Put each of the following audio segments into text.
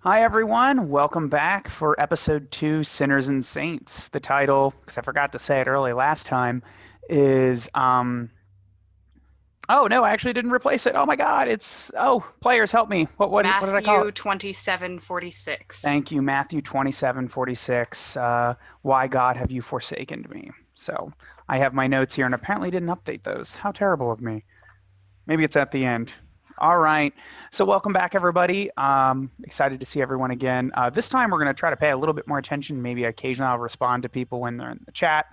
Hi, everyone. Welcome back for episode 2, Sinners and Saints. The title, because I forgot to say it early last time, is oh no, I actually didn't replace it. Oh my God, players help me. What did I call it? Matthew 27:46. Thank you, Matthew 27:46. Why God have you forsaken me? So I have my notes here and apparently didn't update those. How terrible of me. Maybe it's at the end. All right. So welcome back, everybody. Excited to see everyone again. This time we're going to try to pay a little bit more attention. Maybe occasionally I'll respond to people when they're in the chat.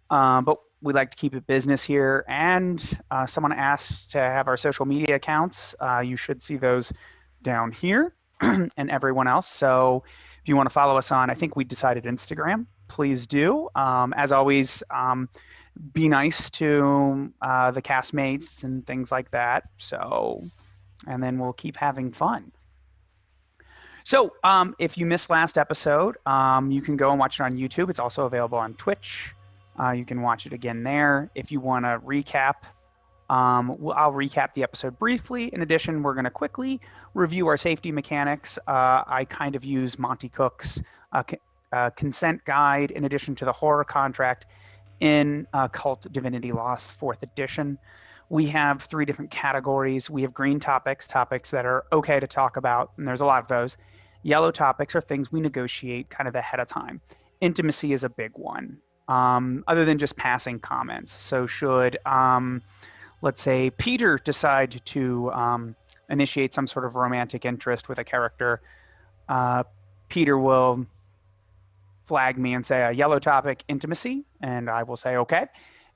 But we like to keep it business here. And someone asked to have our social media accounts. You should see those down here and everyone else. So if you want to follow us on, I think we decided Instagram. Please do. As always, be nice to the castmates and things like that. So, and then we'll keep having fun. So, if you missed last episode, you can go and watch it on YouTube. It's also available on Twitch. You can watch it again there. If you want to recap, I'll recap the episode briefly. In addition, we're going to quickly review our safety mechanics. I kind of use Monty Cook's consent guide in addition to the horror contract in KULT Divinity Lost 4th edition. We have 3 different categories. We have green topics, topics that are okay to talk about, and there's a lot of those. Yellow topics are things we negotiate kind of ahead of time. Intimacy is a big one, other than just passing comments. So should, let's say, Peter decide to initiate some sort of romantic interest with a character, Peter will flag me and say a yellow topic, intimacy, and I will say okay.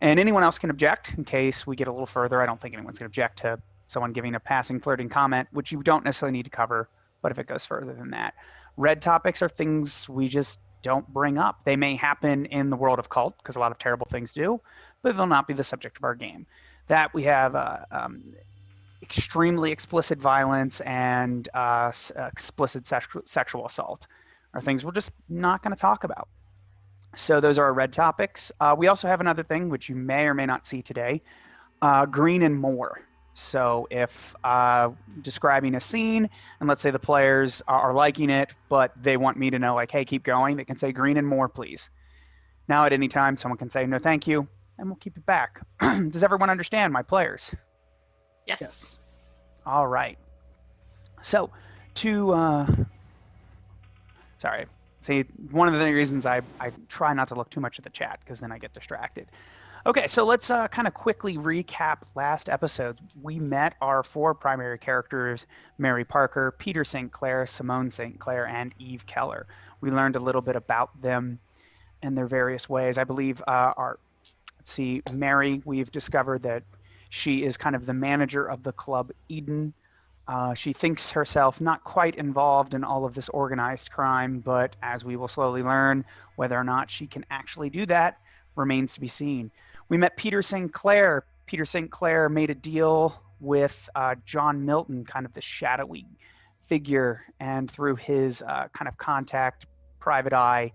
And anyone else can object in case we get a little further. I don't think anyone's going to object to someone giving a passing flirting comment, which you don't necessarily need to cover, but if it goes further than that. Red topics are things we just don't bring up. They may happen in the world of KULT, because a lot of terrible things do, but they'll not be the subject of our game. That we have extremely explicit violence and explicit sexual assault are things we're just not going to talk about. So those are our red topics. We also have another thing, which you may or may not see today, green and more. So if describing a scene, and let's say the players are liking it, but they want me to know, like, hey, keep going, they can say green and more, please. Now at any time, someone can say, no, thank you, and we'll keep it back. Does everyone understand, my players? Yes. All right. So to sorry. See, one of the reasons I try not to look too much at the chat because then I get distracted. Okay, so let's kind of quickly recap last episode. We met our 4 primary characters, Mary Parker, Peter Sinclair, Simone Sinclair, and Eve Keller. We learned a little bit about them and their various ways. I believe let's see, Mary, we've discovered that she is kind of the manager of the club Eden. She thinks herself not quite involved in all of this organized crime, but as we will slowly learn, whether or not she can actually do that remains to be seen. We met Peter Sinclair. Peter Sinclair made a deal with John Milton, kind of the shadowy figure, and through his kind of contact, private eye,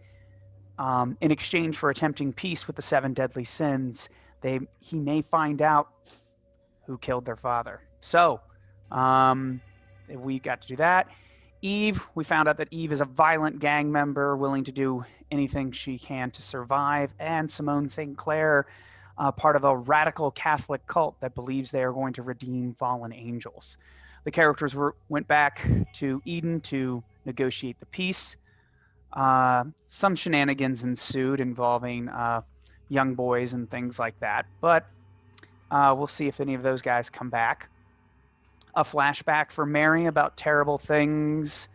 in exchange for attempting peace with the 7 deadly sins, he may find out who killed their father. So, we got to do that. Eve, we found out that Eve is a violent gang member willing to do anything she can to survive. And Simone Sinclair, part of a radical Catholic cult that believes they are going to redeem fallen angels. The characters went back to Eden to negotiate the peace. Some shenanigans ensued involving young boys and things like that, but we'll see if any of those guys come back. A flashback for Mary about terrible things,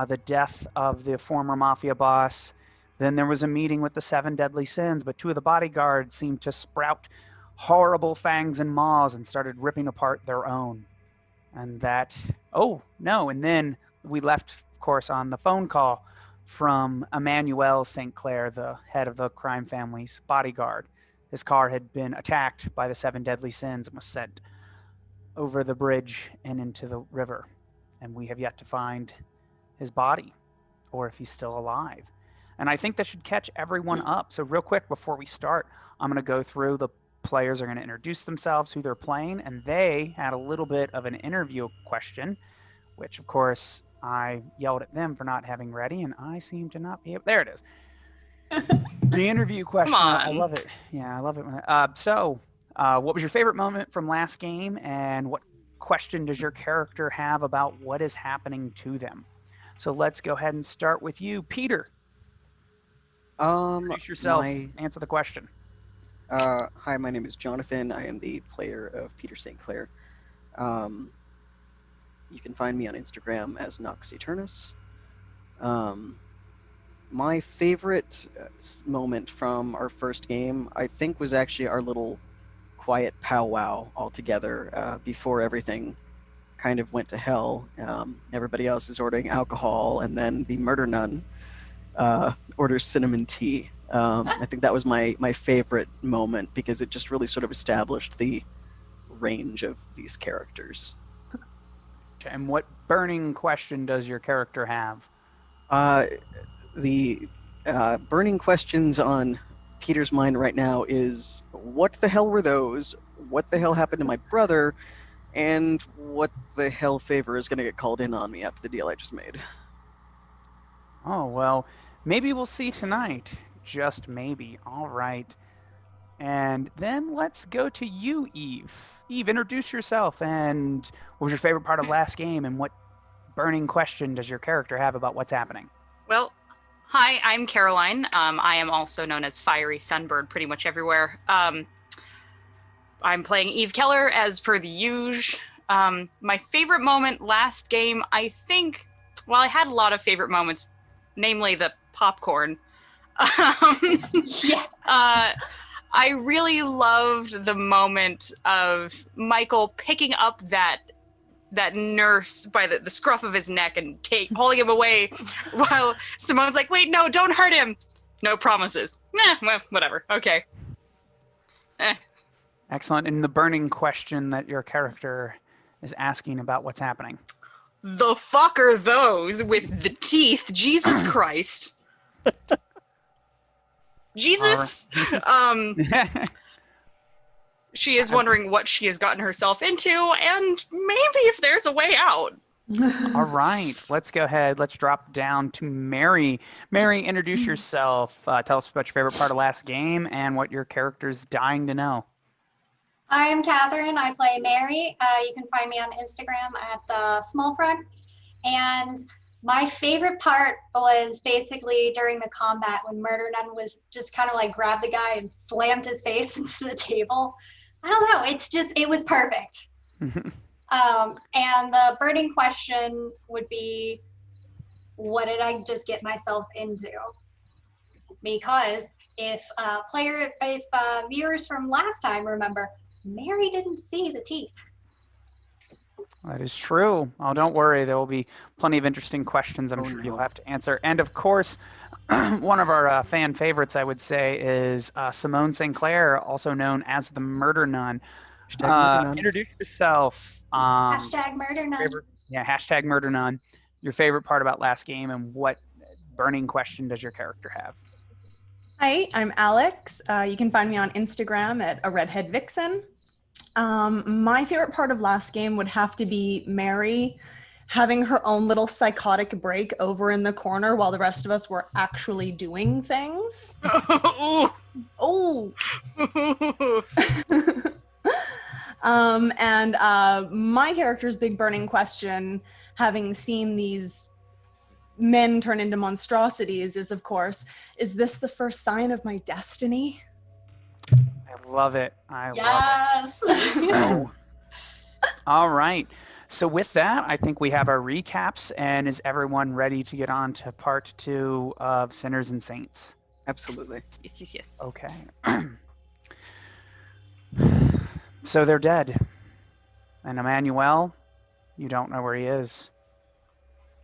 the death of the former mafia boss. Then there was a meeting with the 7 deadly sins, but 2 of the bodyguards seemed to sprout horrible fangs and maws and started ripping apart their own. And that, oh no, and then we left, of course, on the phone call from Emmanuel Sinclair, the head of the crime family's bodyguard. His car had been attacked by the 7 deadly sins and was sent over the bridge and into the river. And we have yet to find his body or if he's still alive. And I think that should catch everyone up. So real quick before we start, I'm going to go through the players are going to introduce themselves, who they're playing, and they had a little bit of an interview question, which of course I yelled at them for not having ready, and I seem to not be able. There it is. The interview question. I on. love it. Yeah, I love it. What was your favorite moment from last game, and what question does your character have about what is happening to them? So let's go ahead and start with you, Peter. Introduce yourself. My Answer the question. Hi, my name is Jonathan. I am the player of Peter Sinclair. You can find me on Instagram as Nox Eternus. My favorite moment from our first game, I think, was actually our little quiet powwow all together before everything kind of went to hell. Everybody else is ordering alcohol, and then the Murder Nun orders cinnamon tea. I think that was my favorite moment because it just really sort of established the range of these characters. Okay, and what burning question does your character have? The burning questions on Peter's mind right now is, what the hell were those? What the hell happened to my brother? And what the hell favor is going to get called in on me after the deal I just made? Oh, well, maybe we'll see tonight. Just maybe. All right. And then let's go to you, Eve. Eve, introduce yourself, and what was your favorite part of last game, and what burning question does your character have about what's happening? Well, hi, I'm Caroline. I am also known as Fiery Sunbird pretty much everywhere. I'm playing Eve Keller as per the usual. My favorite moment last game, I think, well, I had a lot of favorite moments, namely the popcorn. I really loved the moment of Michael picking up that nurse by the scruff of his neck and hauling him away while Simone's like, wait, no, don't hurt him. No promises. Well, whatever. Okay. Excellent. And the burning question that your character is asking about what's happening. The fuck are those with the teeth? Jesus Christ. Jesus. She is wondering what she has gotten herself into, and maybe if there's a way out. All right, let's go ahead. Let's drop down to Mary. Mary, introduce yourself. Tell us about your favorite part of last game and what your character's dying to know. I am Catherine. I play Mary. You can find me on Instagram at Small Frog. And my favorite part was basically during the combat when Murder Nun was just kind of like grabbed the guy and slammed his face into the table. I don't know. It was perfect. And the burning question would be, what did I just get myself into? Because if viewers from last time remember, Mary didn't see the teeth. That is true. Oh, don't worry. There will be plenty of interesting questions I'm sure you'll have to answer. And of course, one of our fan favorites, I would say, is Simone Sinclair, also known as the Murder Nun. Murder Nun. Introduce yourself. Hashtag Murder Nun. Hashtag Murder Nun. Your favorite part about last game, and what burning question does your character have? Hi, I'm Alex. You can find me on Instagram at a redhead vixen. My favorite part of last game would have to be Mary having her own little psychotic break over in the corner while the rest of us were actually doing things. Oh. And my character's big burning question, having seen these men turn into monstrosities, is, of course, is this the first sign of my destiny? I love it. Yes. Love it. All right. So with that, I think we have our recaps, and is everyone ready to get on to part 2 of Sinners and Saints? Absolutely. Yes. Okay. So they're dead. And Emmanuel, you don't know where he is.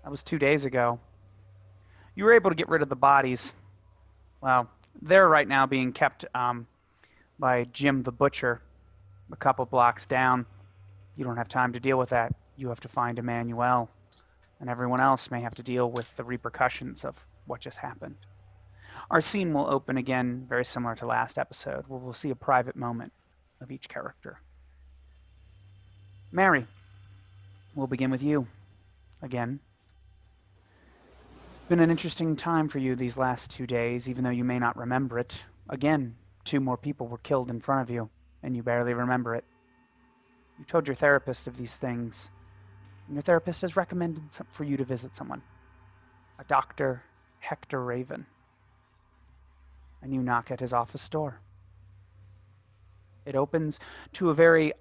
That was 2 days ago. You were able to get rid of the bodies. Well, they're right now being kept by Jim the Butcher a couple blocks down. You don't have time to deal with that. You have to find Emmanuel. And everyone else may have to deal with the repercussions of what just happened. Our scene will open again, very similar to last episode, where we'll see a private moment of each character. Mary, we'll begin with you again. been an interesting time for you these last 2 days, even though you may not remember it. Again, 2 more people were killed in front of you, and you barely remember it. You told your therapist of these things, and your therapist has recommended for you to visit someone, a Dr. Hector Raven. And you knock at his office door. It opens to a very,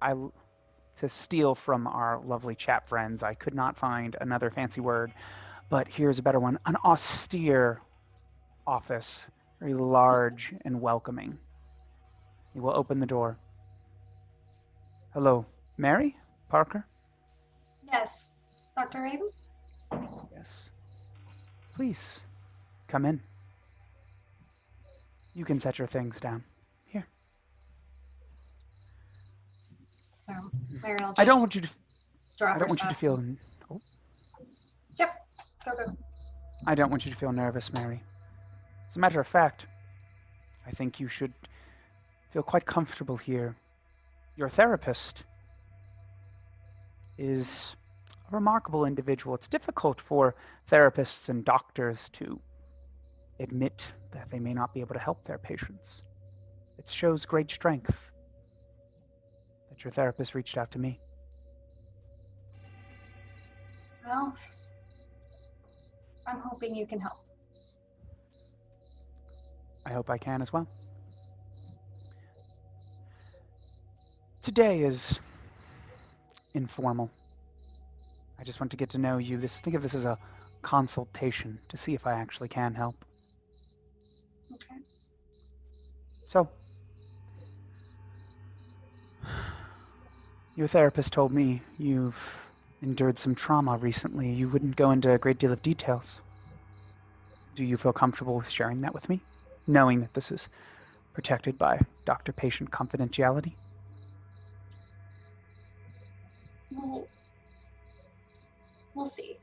to steal from our lovely chat friends, I could not find another fancy word, but here's a better one, an austere office, very large and welcoming. He will open the door. Hello, Mary Parker? Yes, Dr. Raven? Yes. Please, come in. You can set your things down. Here. So Mary will just I don't want you to drop I don't her want you to stuff. feel Yep, go. I don't want you to feel nervous, Mary. As a matter of fact, I think you should feel quite comfortable here. Your therapist is a remarkable individual. It's difficult for therapists and doctors to admit that they may not be able to help their patients. It shows great strength that your therapist reached out to me. Well, I'm hoping you can help. I hope I can as well. Today is informal. I just want to get to know you. Think of this as a consultation to see if I actually can help. Okay. So, your therapist told me you've endured some trauma recently. You wouldn't go into a great deal of details. Do you feel comfortable with sharing that with me, knowing that this is protected by doctor-patient confidentiality? We'll see.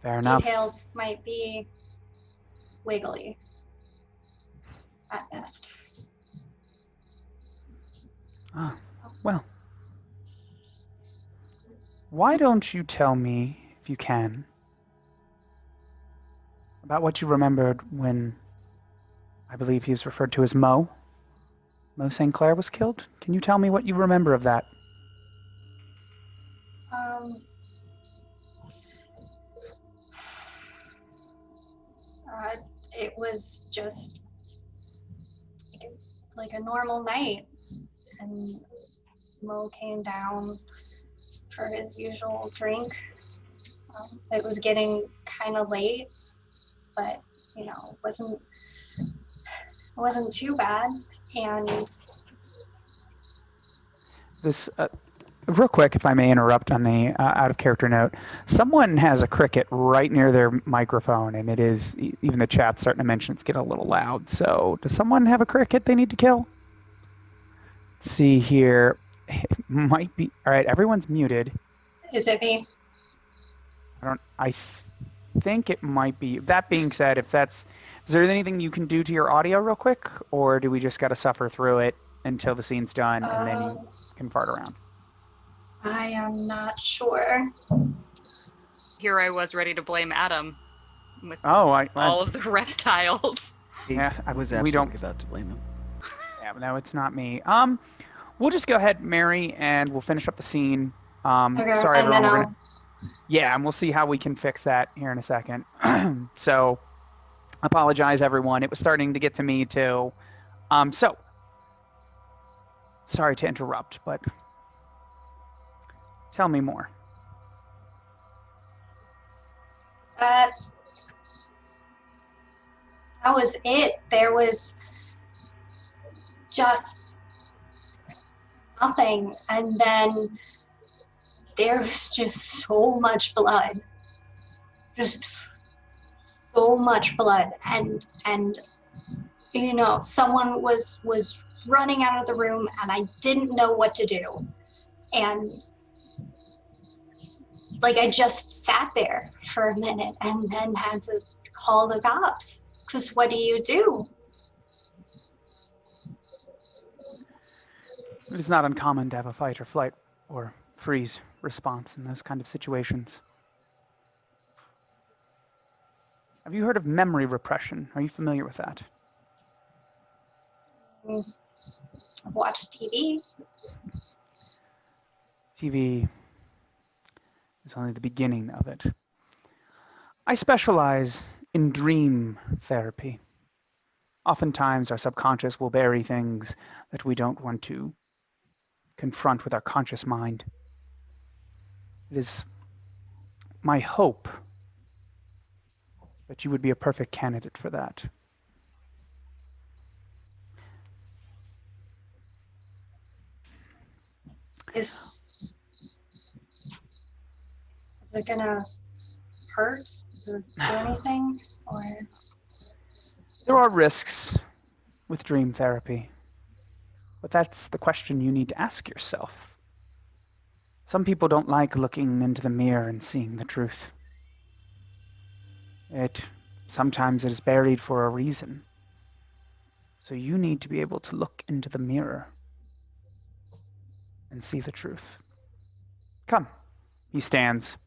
Fair enough. Details might be wiggly at best. Ah, well. Why don't you tell me, if you can, about what you remembered when I believe he was referred to as Mo Sinclair was killed? Can you tell me what you remember of that? It was just like a normal night, and Mo came down for his usual drink. It was getting kind of late, but it wasn't too bad. And This, real quick, if I may interrupt on the out of character note, someone has a cricket right near their microphone, and it is, even the chat's starting to mention it's getting a little loud. So, does someone have a cricket they need to kill? Let's see here. It might be. All right, everyone's muted. is it me? I think it might be. That being said, is there anything you can do to your audio real quick, or do we just got to suffer through it until the scene's done and then you can fart around? I am not sure. Here I was ready to blame Adam with all of the reptiles. Yeah, I was we absolutely don't. about to blame him. Yeah, no, it's not me. We'll just go ahead, Mary, and we'll finish up the scene. Okay, Sorry, and everyone. then Yeah, and we'll see how we can fix that here in a second. So, apologize, everyone. It was starting to get to me too. So, sorry to interrupt, but tell me more. that was it. There was just nothing, and then there was just so much blood, just so much blood, and someone was running out of the room, and I didn't know what to do, and I just sat there for a minute and then had to call the cops, because what do you do? It is not uncommon to have a fight or flight or freeze response in those kind of situations. Have you heard of memory repression? Are you familiar with that? I've watched TV. TV is only the beginning of it. I specialize in dream therapy. Oftentimes, our subconscious will bury things that we don't want to confront with our conscious mind. It is my hope that you would be a perfect candidate for that. Is it gonna hurt or do anything? Or There are risks with dream therapy, but that's the question you need to ask yourself. Some people don't like looking into the mirror and seeing the truth. Sometimes it is buried for a reason. So you need to be able to look into the mirror and see the truth. Come. He stands.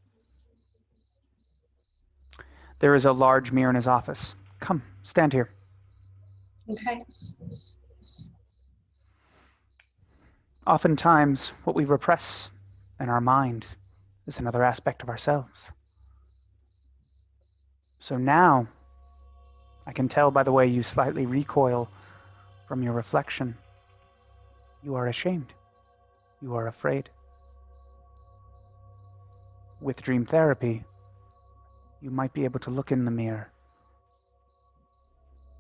There is a large mirror in his office. Come, stand here. okay. Oftentimes, what we repress in our mind is another aspect of ourselves. So now, I can tell by the way you slightly recoil from your reflection. You are ashamed. You are afraid. With dream therapy, you might be able to look in the mirror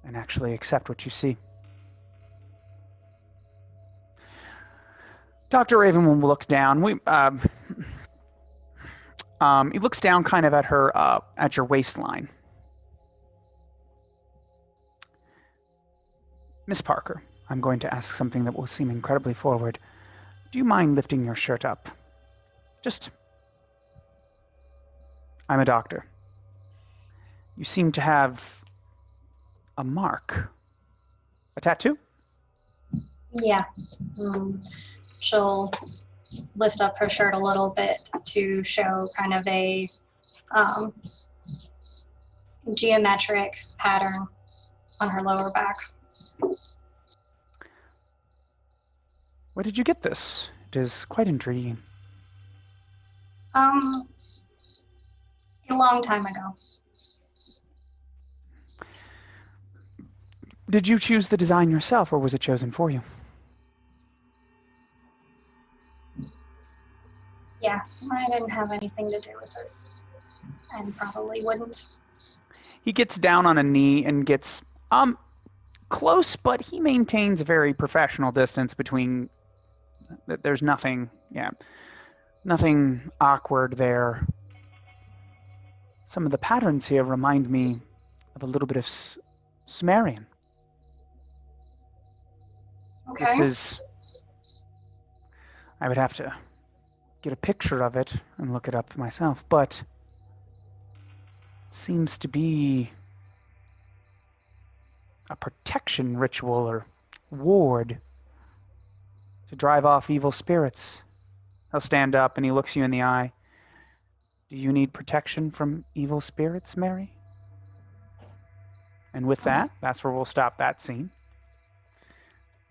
and actually accept what you see. Dr. Raven will look down. He looks down kind of at her, at your waistline. Miss Parker, I'm going to ask something that will seem incredibly forward. Do you mind lifting your shirt up? I'm a doctor. You seem to have a mark. A tattoo? Yeah. She'll lift up her shirt a little bit to show kind of a geometric pattern on her lower back. Where did you get this? It is quite intriguing. A long time ago. Did you choose the design yourself, or was it chosen for you? Yeah, I didn't have anything to do with this, and probably wouldn't. He gets down on a knee and gets close, but he maintains a very professional distance between. There's nothing awkward there. Some of the patterns here remind me of a little bit of Sumerian. Okay. I would have to get a picture of it and look it up myself, but it seems to be a protection ritual or ward to drive off evil spirits. He'll stand up and he looks you in the eye. Do you need protection from evil spirits, Mary? And with that, that's where we'll stop that scene.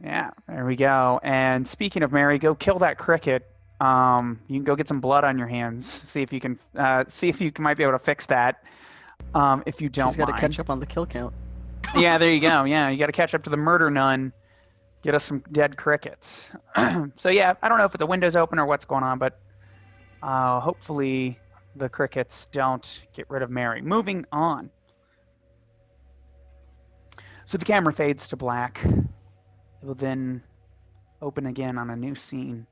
Yeah, there we go. And speaking of Mary, go kill that cricket. You can go get some blood on your hands. See if you might be able to fix that. If you don't She's got to mind. catch up on the kill count. Yeah, there you go. Yeah, you got to catch up to the Murder Nun. Get us some dead crickets. So yeah, I don't know if the window's open or what's going on, but hopefully the crickets don't get rid of Mary. Moving on. So the camera fades to black. It will then open again on a new scene.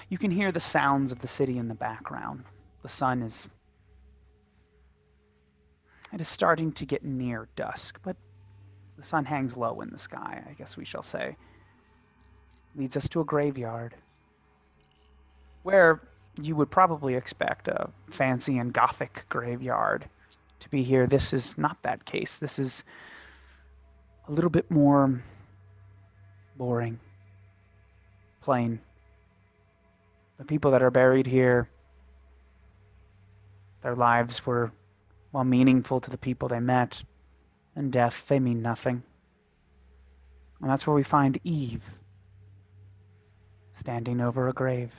You can hear the sounds of the city in the background. The sun is starting to get near dusk, but the sun hangs low in the sky, I guess we shall say. Leads us to a graveyard where you would probably expect a fancy and gothic graveyard to be here. This is not that case. This is a little bit more boring, plain. The people that are buried here Their lives were, while meaningful to the people they met, in death they mean nothing. And that's where we find Eve, standing over a grave.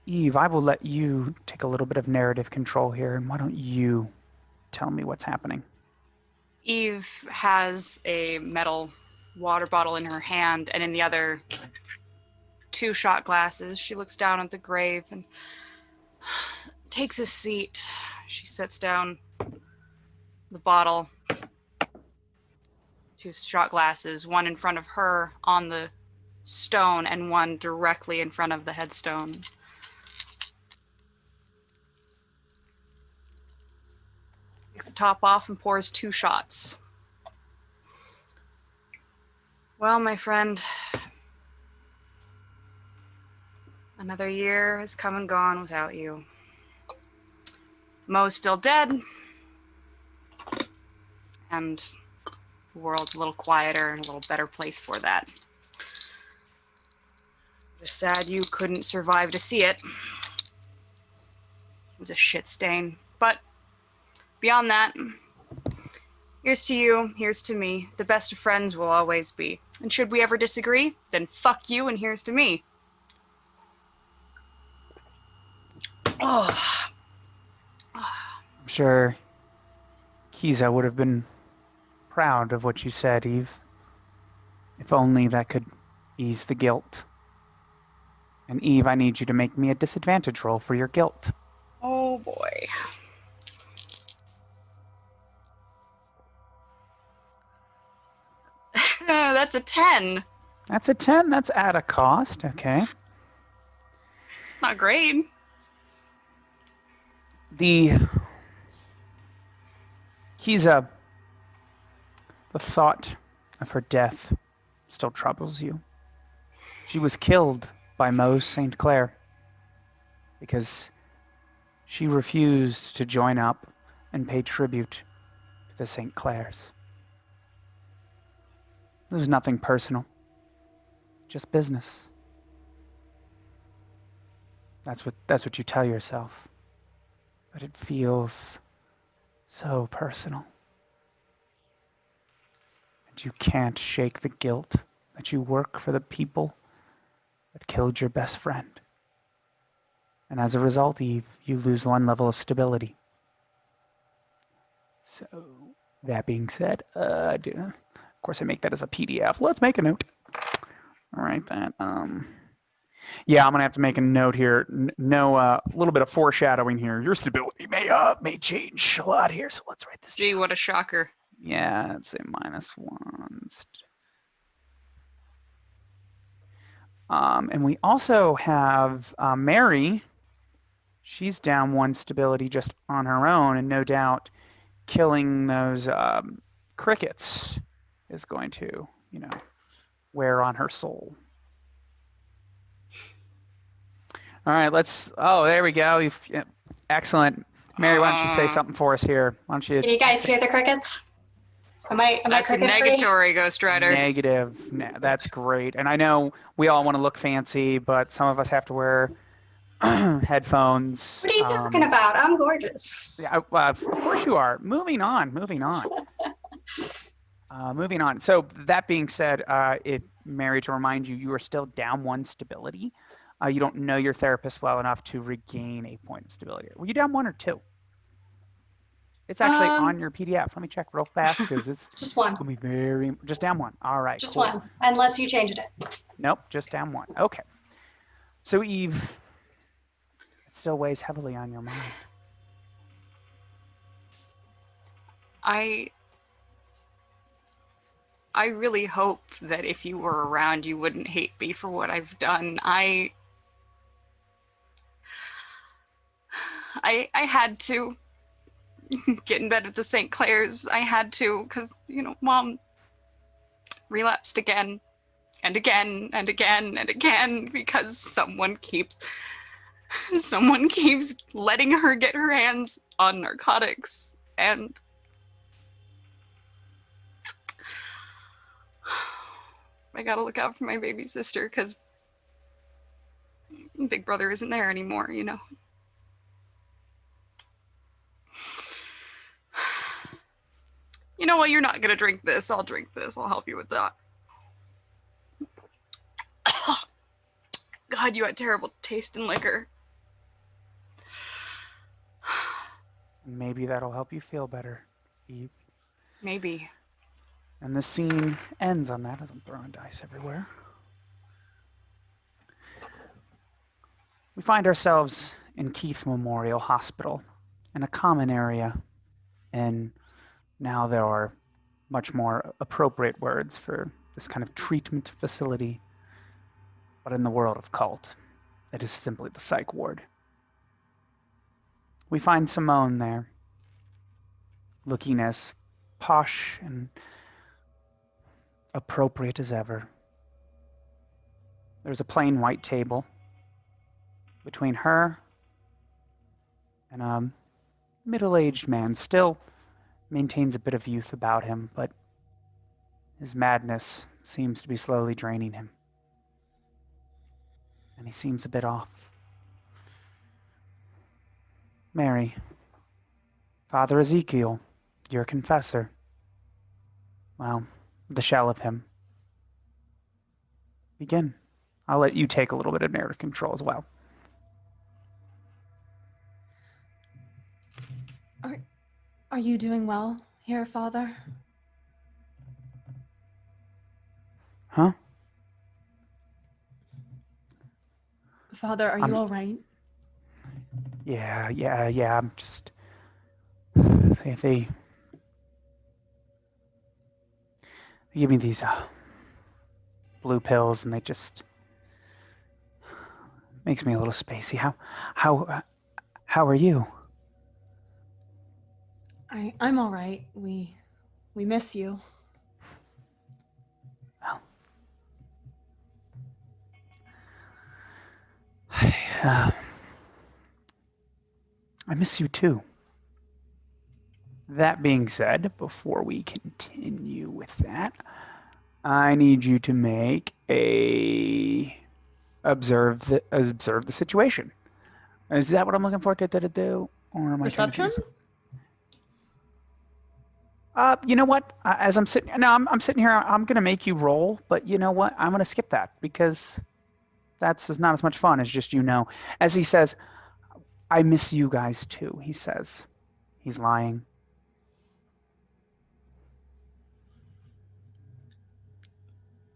Eve, I will let you take a little bit of narrative control here, and why don't you tell me what's happening? Eve has a metal water bottle in her hand, and in the other, 2 shot glasses. She looks down at the grave and takes a seat. She sets down the bottle, 2 shot glasses, one in front of her on the stone and one directly in front of the headstone. Takes the top off and pours 2 shots. Well, my friend, another year has come and gone without you. Mo's still dead, and the world's a little quieter and a little better place for that. Just sad you couldn't survive to see it. It was a shit stain. But beyond that, here's to you, here's to me. The best of friends will always be. And should we ever disagree, then fuck you and here's to me. Oh. I'm sure Kiza would have been proud of what you said, Eve. If only that could ease the guilt. And Eve, I need you to make me a disadvantage roll for your guilt. Oh boy. That's a 10. That's a 10. That's at a cost. Okay. Not great. Kiza, the thought of her death still troubles you. She was killed by Mose St. Clair because she refused to join up and pay tribute to the St. Clairs. It was nothing personal, just business. That's what you tell yourself. But it feels so personal. And you can't shake the guilt that you work for the people that killed your best friend. And as a result, Eve, you lose 1 level of stability. So, that being said, of course I make that as a PDF. Let's make a note. All right, that, yeah, I'm gonna have to make a note here. A little bit of foreshadowing here. Your stability may change a lot here, so let's write this Gee, down. what a shocker. Yeah, let's say -1. And we also have Mary. She's down 1 stability just on her own, and no doubt killing those crickets is going to, wear on her soul. All right, there we go. Excellent. Mary, why don't you say something for us here? Why don't you? Can you guys hear the crickets? Am I That's a cricket free? negatory, Ghost Rider. Negative. That's great. And I know we all want to look fancy, but some of us have to wear headphones. What are you talking about? I'm gorgeous. Yeah, of course you are. Moving on. So that being said, Mary, to remind you, you are still down 1 stability. You don't know your therapist well enough to regain a point of stability. Were you down 1 or 2? It's actually on your PDF. Let me check real fast because it's Just 1. gonna be just down 1. All right. Just cool. 1, unless you changed it. Nope, just down 1. Okay. So Eve, it still weighs heavily on your mind. I really hope that if you were around, you wouldn't hate me for what I've done. I had to get in bed with the St. Clairs. I had to, because, Mom relapsed again and again and again and again because someone keeps letting her get her hands on narcotics. And I gotta look out for my baby sister because Big Brother isn't there anymore, you know. You know what? You're not gonna drink this. I'll drink this. I'll help you with that. God, you had terrible taste in liquor. Maybe that'll help you feel better, Eve. Maybe. And the scene ends on that as I'm throwing dice everywhere. We find ourselves in Keith Memorial Hospital in a common area, and now there are much more appropriate words for this kind of treatment facility. But in the world of KULT, it is simply the psych ward. We find Simone there, looking as posh and appropriate as ever. There's a plain white table between her and a middle-aged man. Still maintains a bit of youth about him, but his madness seems to be slowly draining him. And he seems a bit off. Mary, Father Ezekiel, your confessor. Well, the shell of him. Begin. I'll let you take a little bit of narrative control as well. Are you doing well here, Father? Huh? Father, are you all right? Yeah. I'm just... They give me these blue pills, and they just... makes me a little spacey. How are you? I'm all right. We miss you. Well, I miss you too. That being said, before we continue with that, I need you to make a observe the situation. Is that what I'm looking for to do, or am I trying to do Perception? something? You know what? As I'm sitting now, I'm sitting here. I'm gonna make you roll, but you know what? I'm gonna skip that because that's not as much fun as just As he says, "I miss you guys too." He says, he's lying.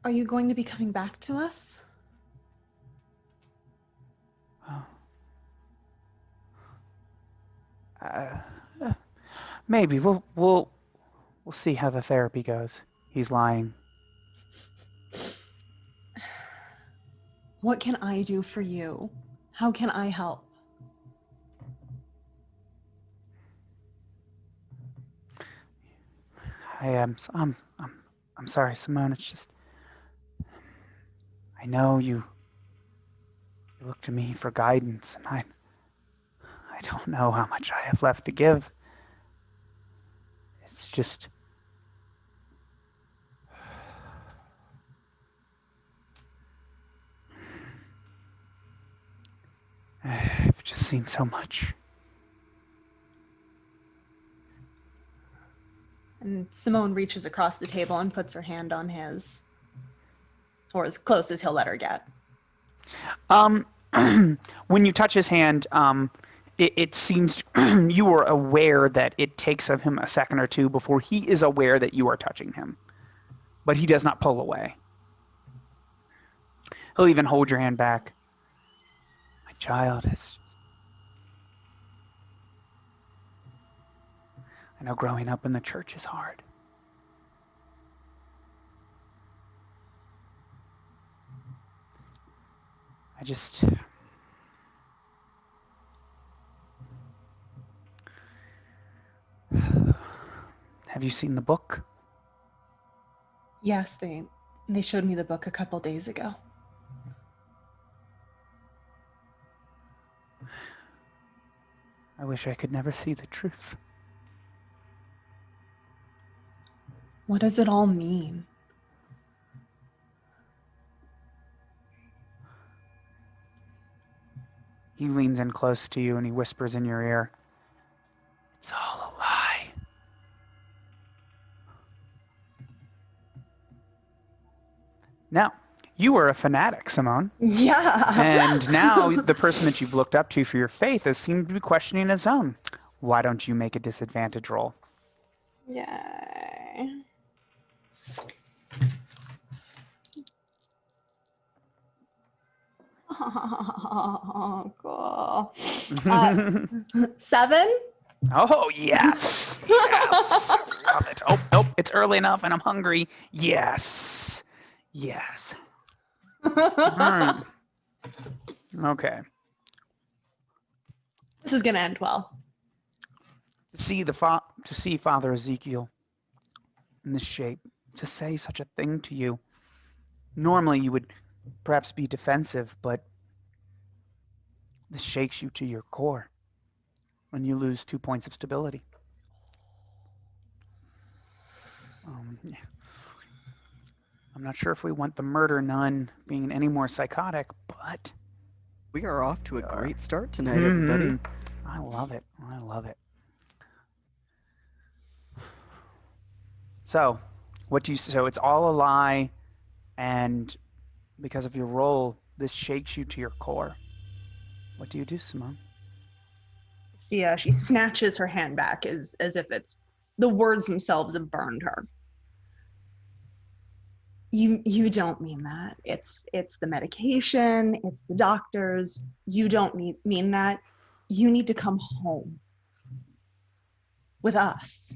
Are you going to be coming back to us? Maybe we'll see how the therapy goes. He's lying. What can I do for you? How can I help? I'm sorry, Simone. It's just I know you look to me for guidance, and I don't know how much I have left to give. It's just I've just seen so much. And Simone reaches across the table and puts her hand on his, or as close as he'll let her get. When you touch his hand, it seems you are aware that it takes of him a second or two before he is aware that you are touching him. But he does not pull away. He'll even hold your hand back. My child is... I know growing up in the church is hard. I just... Have you seen the book? Yes, they showed me the book a couple days ago. I wish I could never see the truth. What does it all mean? He leans in close to you and he whispers in your ear, "It's all a lie." Now, you were a fanatic, Simone. Yeah. And now the person that you've looked up to for your faith has seemed to be questioning his own. Why don't you make a disadvantage roll? Yay. Oh, cool. 7? Oh, yes. Yes. Love it. Oh, nope. It's early enough and I'm hungry. Yes. Yes. Mm. Okay. This is gonna end well. To see Father Ezekiel in this shape, to say such a thing to you. Normally you would perhaps be defensive, but this shakes you to your core when you lose 2 points of stability. I'm not sure if we want the Murder Nun being any more psychotic, but We are off to a great start tonight, everybody. I love it. I love it. So, so it's all a lie, and because of your role, this shakes you to your core. What do you do, Simone? She snatches her hand back as if it's the words themselves have burned her. You don't mean that. It's the medication, it's the doctors. You don't mean that. You need to come home with us.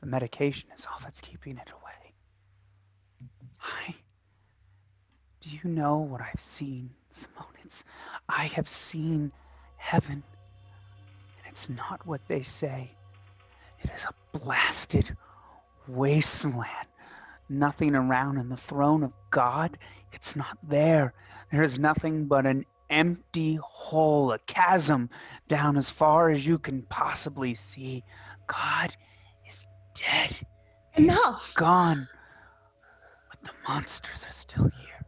The medication is all that's keeping it away. Do you know what I've seen, Simone? I have seen heaven, and it's not what they say. It is a blasted wasteland. Nothing around, and the throne of God, it's not there. There is nothing but an empty hole, a chasm down as far as you can possibly see. God is dead. Enough. He's gone. But the monsters are still here.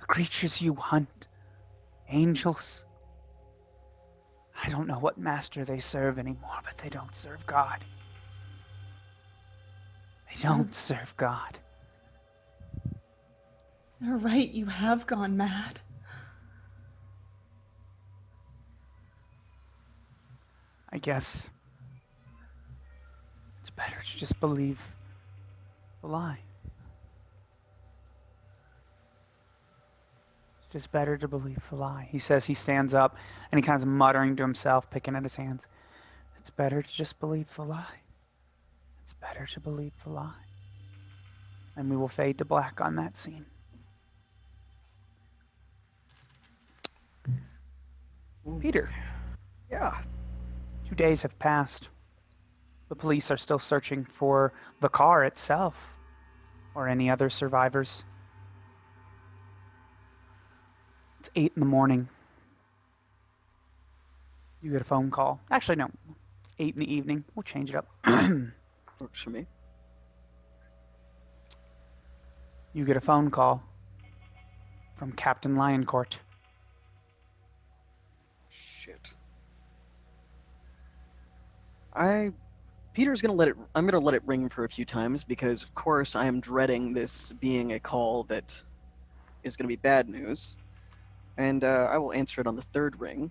The creatures you hunt, angels. I don't know what master they serve anymore, but they don't serve God. They don't serve God. You're right, you have gone mad. I guess it's better to just believe the lie. It's just better to believe the lie. He says, he stands up and he kind of muttering to himself, picking at his hands. It's better to just believe the lie. It's better to believe the lie. And we will fade to black on that scene. Peter. Yeah. 2 days have passed. The police are still searching for the car itself or any other survivors. It's 8 in the morning. You get a phone call. Actually, no. 8 in the evening. We'll change it up. Works for me. You get a phone call from Captain Lioncourt. Shit. Peter's I'm gonna let it ring for a few times because, of course, I am dreading this being a call that is gonna be bad news. And I will answer it on the third ring.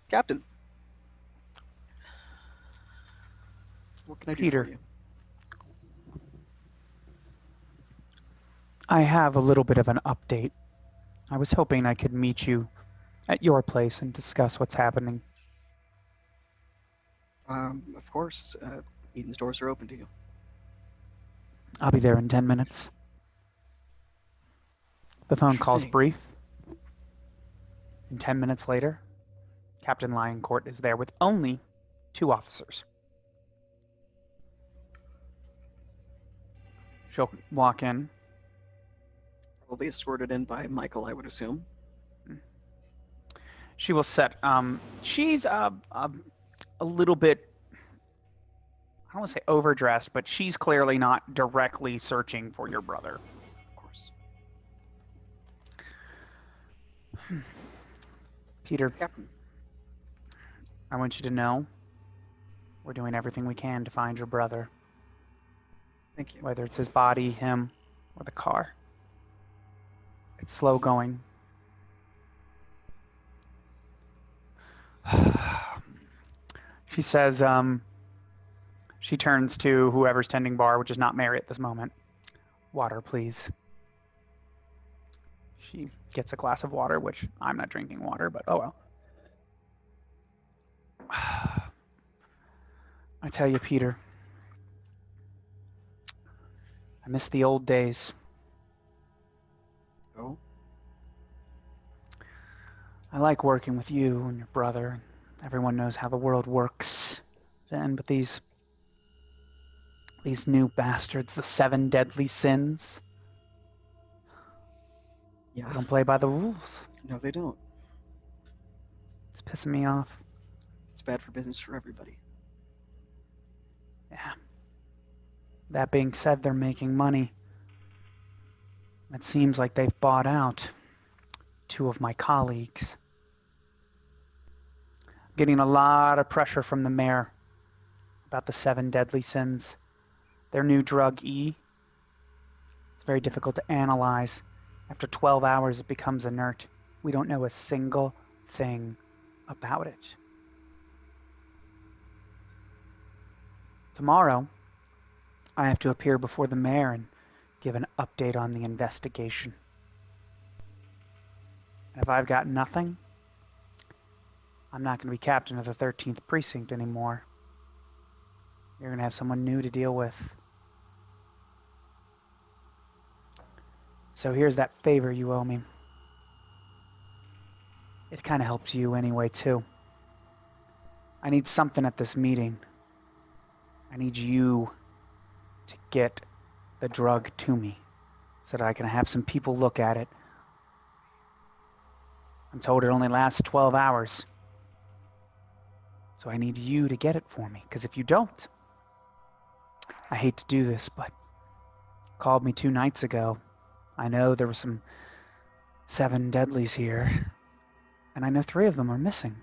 Captain. What can I do Peter. for you? I have a little bit of an update. I was hoping I could meet you at your place and discuss what's happening. Of course, Eden's doors are open to you. I'll be there in 10 minutes. The phone Sure call's thing. brief. And 10 minutes later, Captain Lioncourt is there with only 2 officers. She'll walk in. Probably escorted in by Michael, I would assume. She will set. She's a little bit, I don't want to say overdressed, but she's clearly not directly searching for your brother. Of course. Peter, Captain. I want you to know we're doing everything we can to find your brother, Thank you. whether it's his body, him, or the car. It's slow going. She says, she turns to whoever's tending bar, which is not Mary at this moment. Water, please. She gets a glass of water, which I'm not drinking water, but oh well. I tell you, Peter, I miss the old days. Oh, I like working with you and your brother. Everyone knows how the world works then, but these new bastards, the 7 deadly sins, they yeah. don't play by the rules. No, they don't. It's pissing me off. It's bad for business for everybody. Yeah. That being said, they're making money. It seems like they've bought out 2 of my colleagues. Getting a lot of pressure from the mayor about the 7 deadly sins. Their new drug E. It's very difficult to analyze. After 12 hours, it becomes inert. We don't know a single thing about it. Tomorrow, I have to appear before the mayor and give an update on the investigation. And if I've got nothing, I'm not going to be captain of the 13th precinct anymore. You're going to have someone new to deal with. So here's that favor you owe me. It kind of helps you anyway, too. I need something at this meeting. I need you to get the drug to me so that I can have some people look at it. I'm told it only lasts 12 hours. So I need you to get it for me, because if you don't, I hate to do this, but called me 2 nights ago. I know there were some 7 deadlies here, and I know 3 of them are missing.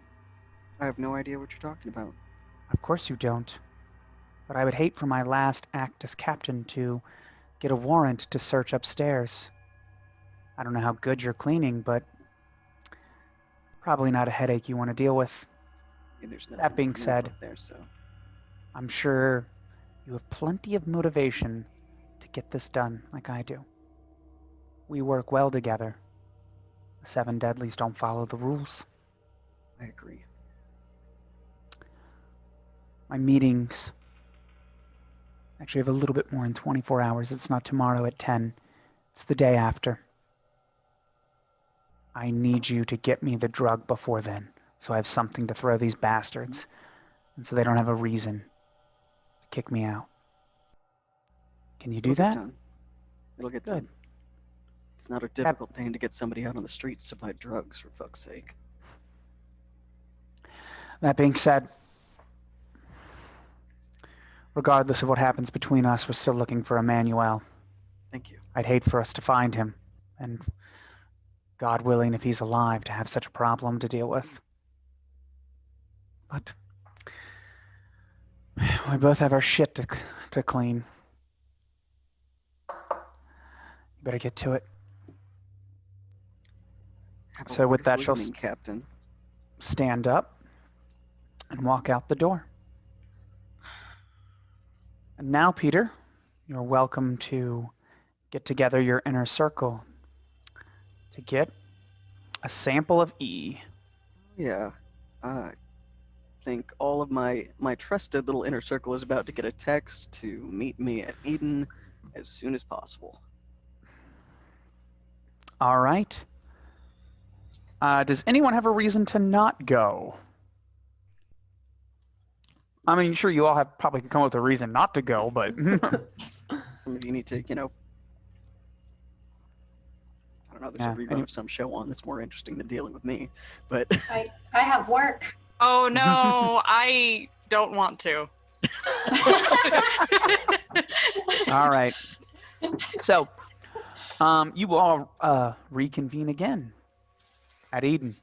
I have no idea what you're talking about. Of course you don't. But I would hate for my last act as captain to get a warrant to search upstairs. I don't know how good you're cleaning, but probably not a headache you want to deal with. I mean, there's That being nothing said, up there, so I'm sure you have plenty of motivation to get this done like I do. We work well together. The 7 deadlies don't follow the rules. I agree. My meetings actually have a little bit more in 24 hours. It's not tomorrow at 10. It's the day after. I need you to get me the drug before then, so I have something to throw these bastards, and so they don't have a reason to kick me out. Can you do It'll get that? done. It'll get Good. done. It's not a difficult thing to get somebody out on the streets to buy drugs, for fuck's sake. That being said, regardless of what happens between us, we're still looking for Emmanuel. Thank you. I'd hate for us to find him, and God willing, if he's alive, to have such a problem to deal with. But we both have our shit to clean. You better get to it. Have So with that, wonderful she'll evening, Captain. stand up and walk out the door. And now, Peter, you're welcome to get together your inner circle to get a sample of E. Yeah. I think all of my trusted little inner circle is about to get a text to meet me at Eden as soon as possible. All right. Does anyone have a reason to not go? I mean, sure, you all have probably come up with a reason not to go, but Some of you need to, I don't know, there's Yeah, a rerun of some show on that's more interesting than dealing with me, but I have work. Oh no, I don't want to. all right. So, you all reconvene again at Eden.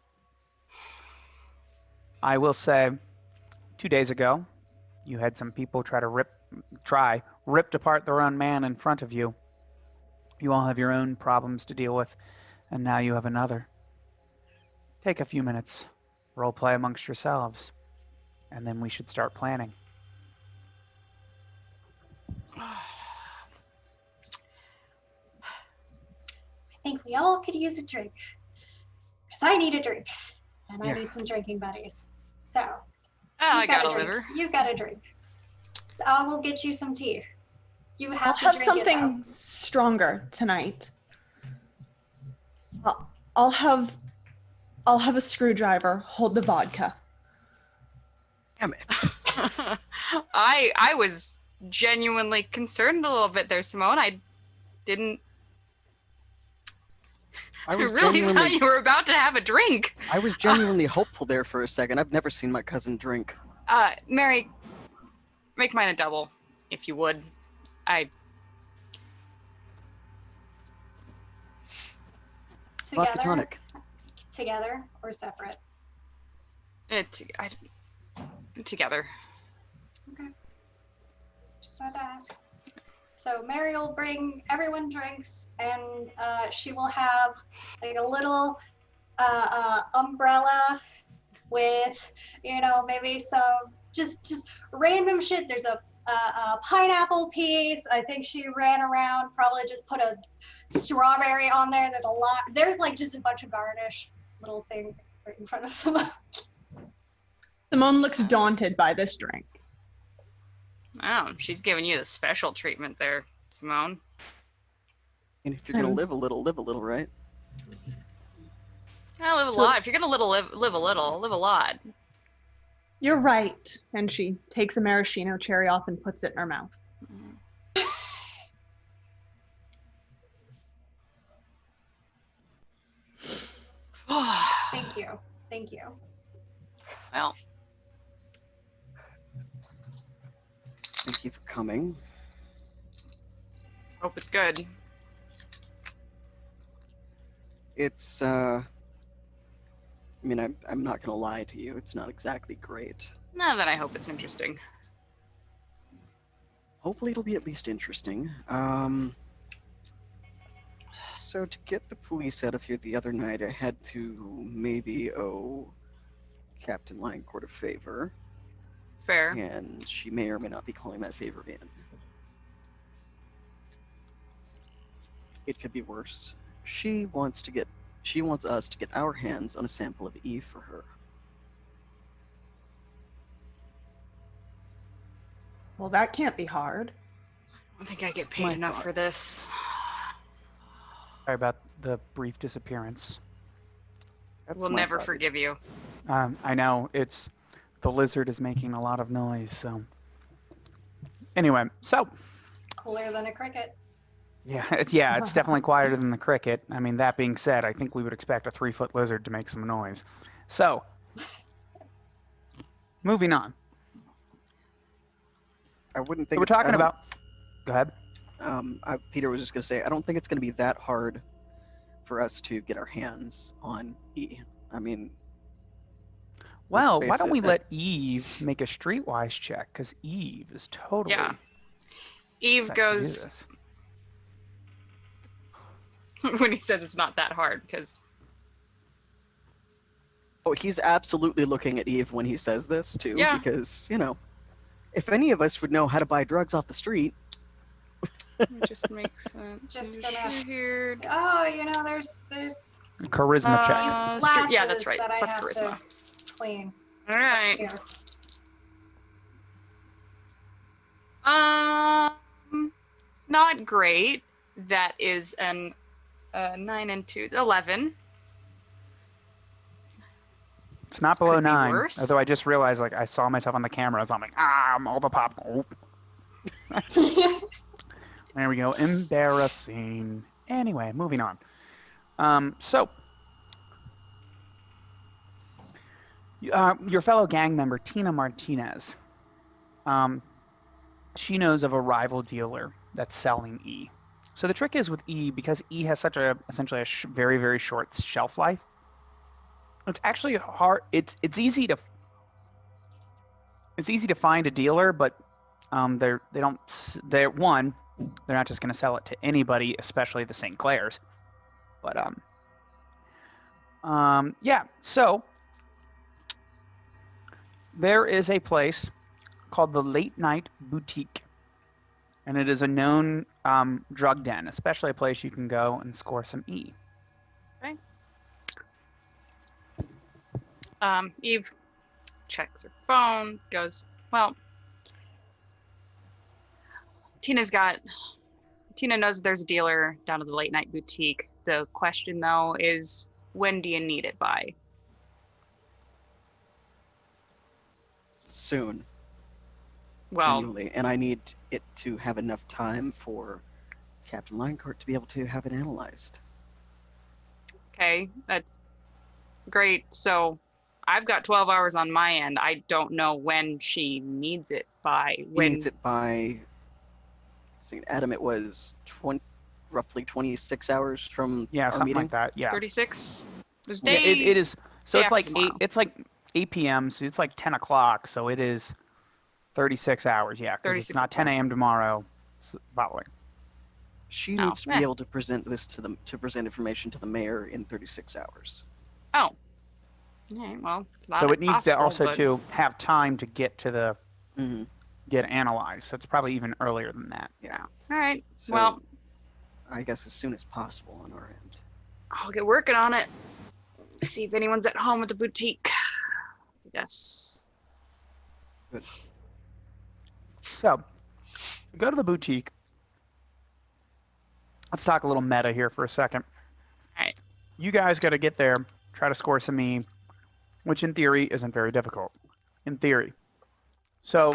I will say, 2 days ago, you had some people try to ripped apart their own man in front of you. You all have your own problems to deal with, and now you have another. Take a few minutes, role play amongst yourselves, and then we should start planning. I think we all could use a drink. Because I need a drink. And I need some drinking buddies. So, I got a drink. liver. You've got a drink. I will get you some tea. You have I'll to have drink something it, stronger tonight. I'll have a screwdriver hold the vodka. Damn it. I was genuinely concerned a little bit there, Simone. I really thought you were about to have a drink. I was genuinely hopeful there for a second. I've never seen my cousin drink. Mary, make mine a double, if you would. Vodka tonic. Together or separate? Together. Okay. Just had to ask. So Mary will bring everyone drinks, and she will have like a little umbrella with, maybe some just random shit. There's a pineapple piece. I think she ran around, probably just put a strawberry on there. There's like just a bunch of garnish little thing right in front of someone. Simone looks daunted by this drink. Oh, she's giving you the special treatment there, Simone. And if you're gonna live a little, right? I live a lot. If you're gonna live a little, live a lot. You're right. And she takes a maraschino cherry off and puts it in her mouth. Thank you. Well, Thank you for coming. hope it's good. It's, I'm not gonna lie to you. It's not exactly great. No, then I hope it's interesting. Hopefully it'll be at least interesting. So to get the police out of here the other night, I had to maybe owe Captain Lioncourt a favor. Fair. And she may or may not be calling that favor in. It could be worse. She wants us to get our hands on a sample of Eve for her. Well, that can't be hard. I don't think I get paid enough for this. Sorry about the brief disappearance. We'll never forgive you. I know, the lizard is making a lot of noise, so. Anyway, so. Cooler than a cricket. Yeah, it's definitely quieter than the cricket. I mean, that being said, I think we would expect a 3-foot lizard to make some noise. So, moving on. I wouldn't think So we're talking about. Go ahead. Peter was just going to say, I don't think it's going to be that hard for us to get our hands on E. I mean, well, why don't we let Eve make a streetwise check? Because Eve is totally. Yeah. Eve goes. When he says it's not that hard, because. Oh, he's absolutely looking at Eve when he says this, too. Yeah. Because, if any of us would know how to buy drugs off the street. It just makes sense. Just gonna. Here. Oh, there's. Charisma check. Yeah, that's right. That Plus I have charisma. To clean. All right. Here. Not great. That is an 9 and 2, 11. It's not below Could be 9. worse. Although I just realized, I saw myself on the camera, so I'm like, I'm all the popcorn. There we go. Embarrassing. Anyway, moving on. So, your fellow gang member, Tina Martinez, she knows of a rival dealer that's selling E. So the trick is with E, because E has such essentially a very, very short shelf life, It's actually hard. It's easy to find a dealer, but they're not just going to sell it to anybody, especially the Sinclairs. But yeah. So there is a place called the Late Night Boutique, and it is a known drug den, especially a place you can go and score some E. Eve checks her phone, goes, well, Tina knows there's a dealer down at the Late Night Boutique. The question, though, is when do you need it by? Soon. Well, Genuinely. And I need it to have enough time for Captain Linecourt to be able to have it analyzed. okay, that's great. So I've got 12 hours on my end. I don't know when she needs it by. He needs it by... Adam, it was roughly 26 hours from Yeah, our something meeting. like that. Yeah. 36? There's Yeah, day. it is. So day it's like after tomorrow. it's like 8 p.m. So it's like 10 o'clock. So it is 36 hours. Yeah, because it's 36 not 10 a.m. tomorrow. Following. She Oh, needs to be able to present this to present information to the mayor in 36 hours. Oh. All right, well, it's not So it needs to impossible, also but... to have time to get to the Mm-hmm. get analyzed. So it's probably even earlier than that. Yeah. All right, So, well, I guess as soon as possible on our end. I'll get working on it. See if anyone's at home at the boutique. Yes. Good. So go to the boutique. Let's talk a little meta here for a second. All right. You guys got to get there, try to score some E, which in theory isn't very difficult. In theory. So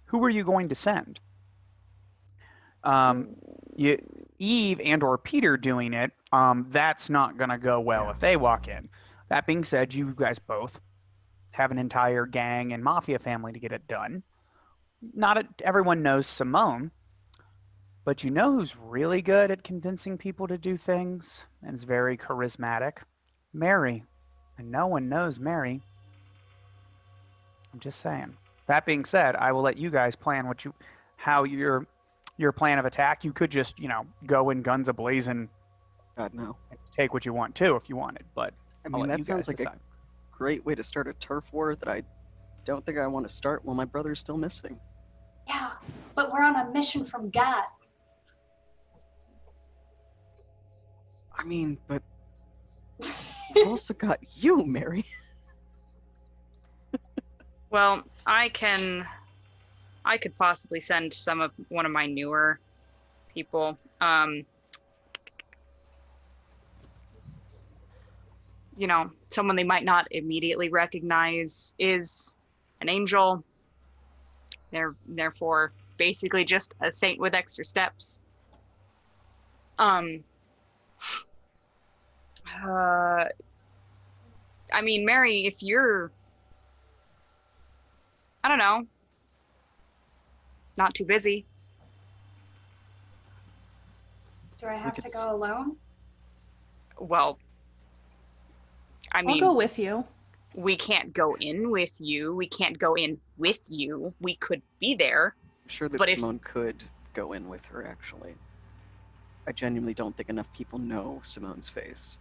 who are you going to send? Eve and or Peter doing it, that's not going to go well if they walk in. That being said, you guys both have an entire gang and mafia family to get it done. Not everyone knows Simone, but you know who's really good at convincing people to do things and is very charismatic? Mary. And no one knows Mary. I'm just saying. That being said, I will let you guys plan how your plan of attack. You could just, go in guns a-blazing God, no. and take what you want too if you wanted, but I I'll mean, let that you sounds guys like decide. a great way to start a turf war that I don't think I want to start while my brother's still missing. Yeah, but we're on a mission from God. I mean, but we've also got you, Mary. Well, I could possibly send one of my newer people. Someone they might not immediately recognize is an angel. They're therefore basically just a saint with extra steps. I mean, Mary, if you're, I don't know, not too busy. Do I have could to go alone? Well, I I'll mean, go with you. we can't go in with you. We can't go in with you. We could be there. I'm sure that But if- Simone could go in with her, actually. I genuinely don't think enough people know Simone's face.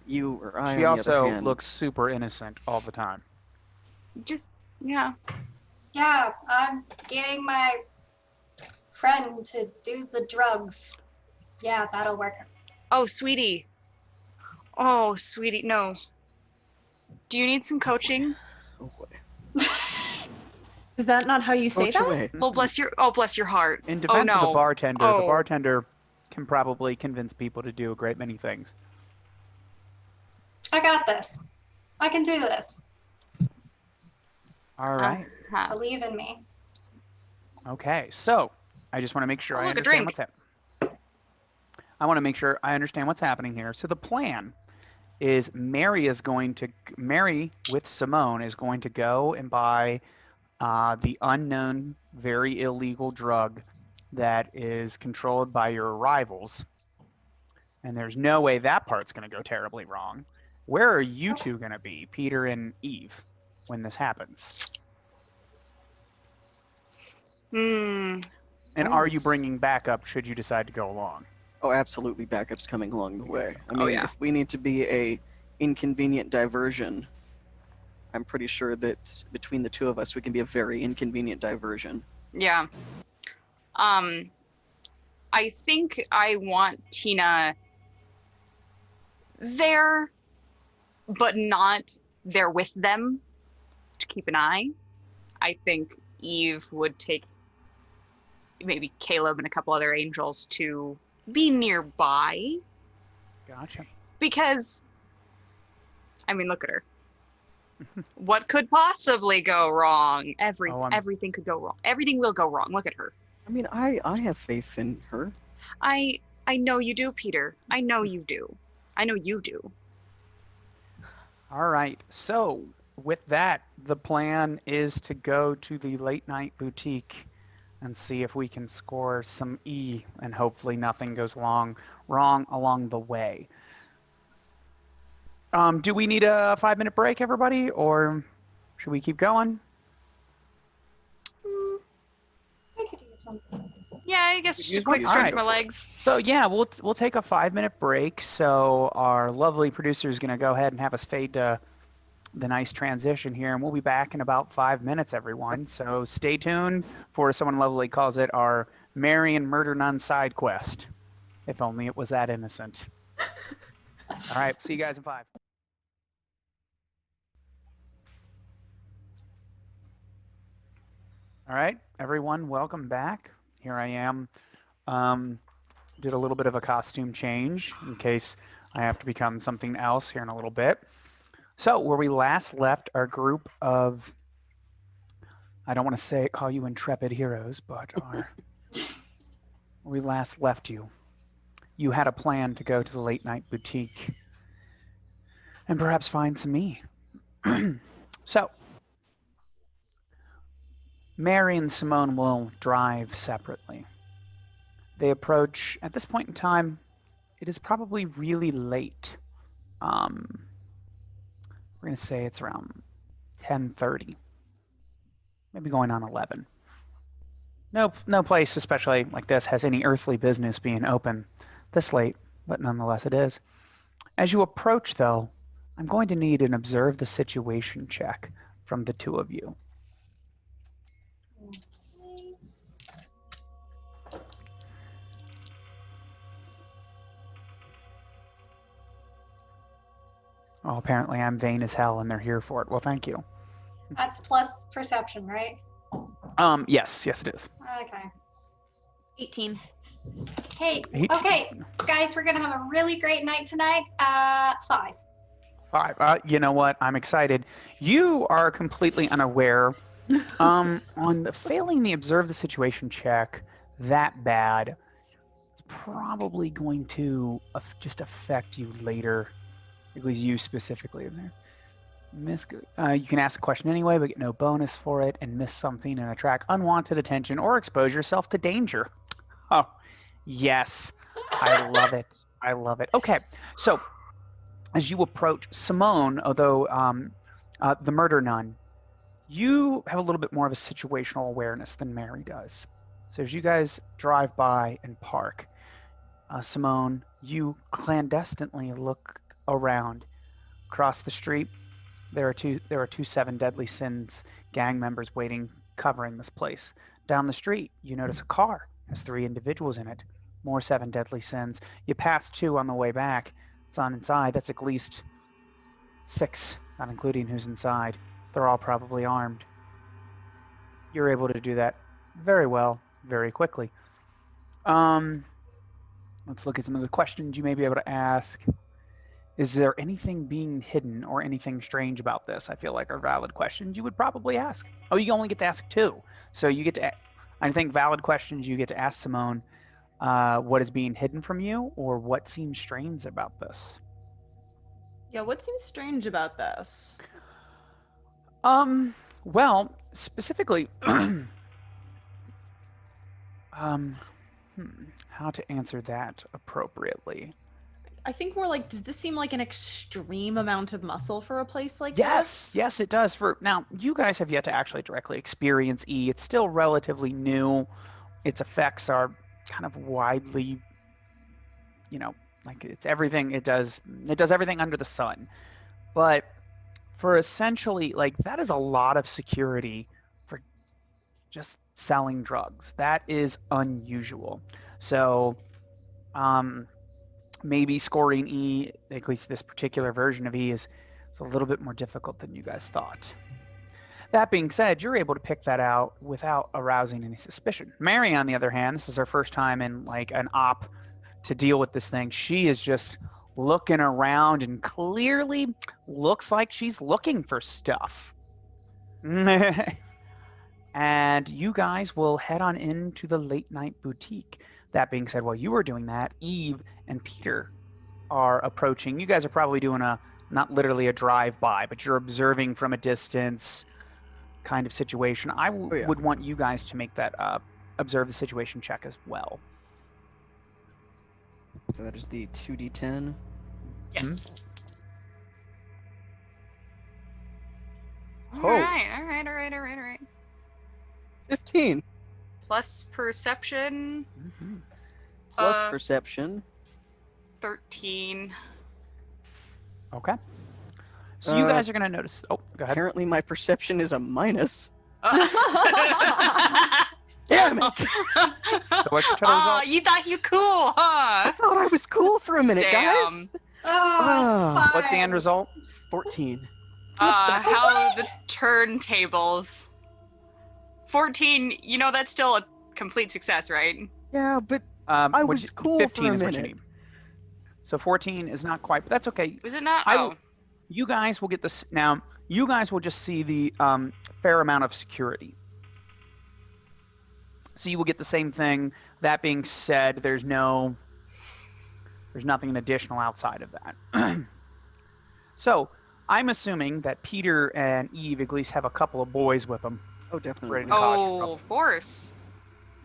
You or I, She on the other also hand, looks super innocent all the time. Just, yeah. Yeah, I'm getting my friend to do the drugs. Yeah, that'll work. Oh, sweetie. Oh, sweetie, no. Do you need some coaching? Oh boy. Is that not how you say Coach that? away. Oh, bless your heart. In defense of the no. bartender, the Oh. bartender can probably convince people to do a great many things. I got this. I can do this. All right. Uh-huh. Believe in me. Okay. So I just want to make sure Oh, I look, a understand drink. what's happening. I want to make sure I understand what's happening here. So the plan is Mary with Simone is going to go and buy the unknown, very illegal drug that is controlled by your rivals. And there's no way that part's going to go terribly wrong. Where are you two going to be, Peter and Eve, when this happens? Hmm. And I are would you s- bringing backup should you decide to go along? Oh, absolutely. Backup's coming along the way. I Oh, mean, yeah. if we need to be a inconvenient diversion, I'm pretty sure that between the two of us, we can be a very inconvenient diversion. Yeah. I think I want Tina there, but not there with them to keep an eye. I think Eve would take maybe Caleb and a couple other angels to be nearby Gotcha. because, I mean, look at her. What could possibly go wrong? Everything could go wrong. Everything will go wrong. Look at her. I mean, I have faith in her. I know you do, Peter. I know you do. I know you do. All right. So, with that, the plan is to go to the late night boutique and see if we can score some E and hopefully nothing goes wrong along the way. Do we need a 5-minute break, everybody, or should we keep going? I could use something. Yeah, I guess just a Use quick one? stretch Alright. my legs. So yeah, we'll take a 5-minute break. So our lovely producer is going to go ahead and have us fade to the nice transition here, and we'll be back in about 5 minutes, everyone. So stay tuned for someone lovely calls it our Mary and Murder Nun side quest. If only it was that innocent. All right, see you guys in 5. All right, everyone, welcome back. Here I am. Did a little bit of a costume change in case I have to become something else here in a little bit. So where we last left our group of, I don't want to call you intrepid heroes, but where we last left you, you had a plan to go to the late night boutique and perhaps find some me. So Mary and Simone will drive separately. They approach, at this point in time, it is probably really late. We're going to say it's around 10:30, maybe going on 11. No place, especially like this, has any earthly business being open this late, but nonetheless it is. As you approach, though, I'm going to need an observe the situation check from the two of you. Oh, apparently I'm vain as hell and they're here for it. Well, thank you. That's plus perception, right? Yes, it is. Okay. 18. Hey, 18. okay, guys, we're gonna have a really great night tonight. 5. 5. You know what? I'm excited. You are completely unaware. On failing the observe the situation check that bad, it's probably going to just affect you later. It was you specifically in there. You can ask a question anyway, but get no bonus for it, and miss something and attract unwanted attention or expose yourself to danger. Oh, yes. I love it. I love it. Okay, so as you approach Simone, although the Murder Nun, you have a little bit more of a situational awareness than Mary does. So as you guys drive by and park, Simone, you clandestinely look around. Across the street, there are two Seven Deadly Sins gang members waiting, covering this place. Down the street, you notice a car has 3 individuals in it. More Seven Deadly Sins. You pass 2 on the way back. It's on inside. That's at least 6, not including who's inside. They're all probably armed. You're able to do that very well, very quickly. Let's look at some of the questions you may be able to ask. Is there anything being hidden or anything strange about this? I feel like are valid questions you would probably ask. Oh, you only get to ask 2. So you get to, I think valid questions you get to ask Simone, what is being hidden from you or what seems strange about this? Yeah, what seems strange about this? Well, specifically, how to answer that appropriately? I think more like, does this seem like an extreme amount of muscle for a place like Yes, this? yes, it does. For now, you guys have yet to actually directly experience E. It's still relatively new. Its effects are kind of widely, like it's everything. It does everything under the sun. But for essentially, like, that is a lot of security for just selling drugs. That is unusual. So, maybe scoring E, at least this particular version of E, is a little bit more difficult than you guys thought. That being said, you're able to pick that out without arousing any suspicion. Mary, on the other hand, this is her first time in like an op to deal with this thing. She is just looking around and clearly looks like she's looking for stuff. And you guys will head on into the late night boutique. That being said, while you are doing that, Eve and Peter are approaching. You guys are probably doing not literally a drive-by, but you're observing from a distance kind of situation. I would want you guys to make that observe the situation check as well. So that is the 2d10. Yes. Oh. All right. 15 Plus perception, plus perception. 13. Okay. So you guys are going to notice. Oh, go ahead. Apparently my perception is a minus. Uh, Damn it! So what's your total oh, result? you thought you cool, I huh? thought I was cool for a minute, Damn. guys. Oh, it's fine. What's the end result? 14. How the turntables. 14, that's still a complete success, right? Yeah, but I was cool 15 for a is what you minute. need. So 14 is not quite, but that's okay. Was it not? You guys will get this now. You guys will just see the fair amount of security. So you will get the same thing. That being said, there's nothing additional outside of that. So I'm assuming that Peter and Eve at least have a couple of boys with them. Oh, definitely. Ready to cause Oh, trouble. of course.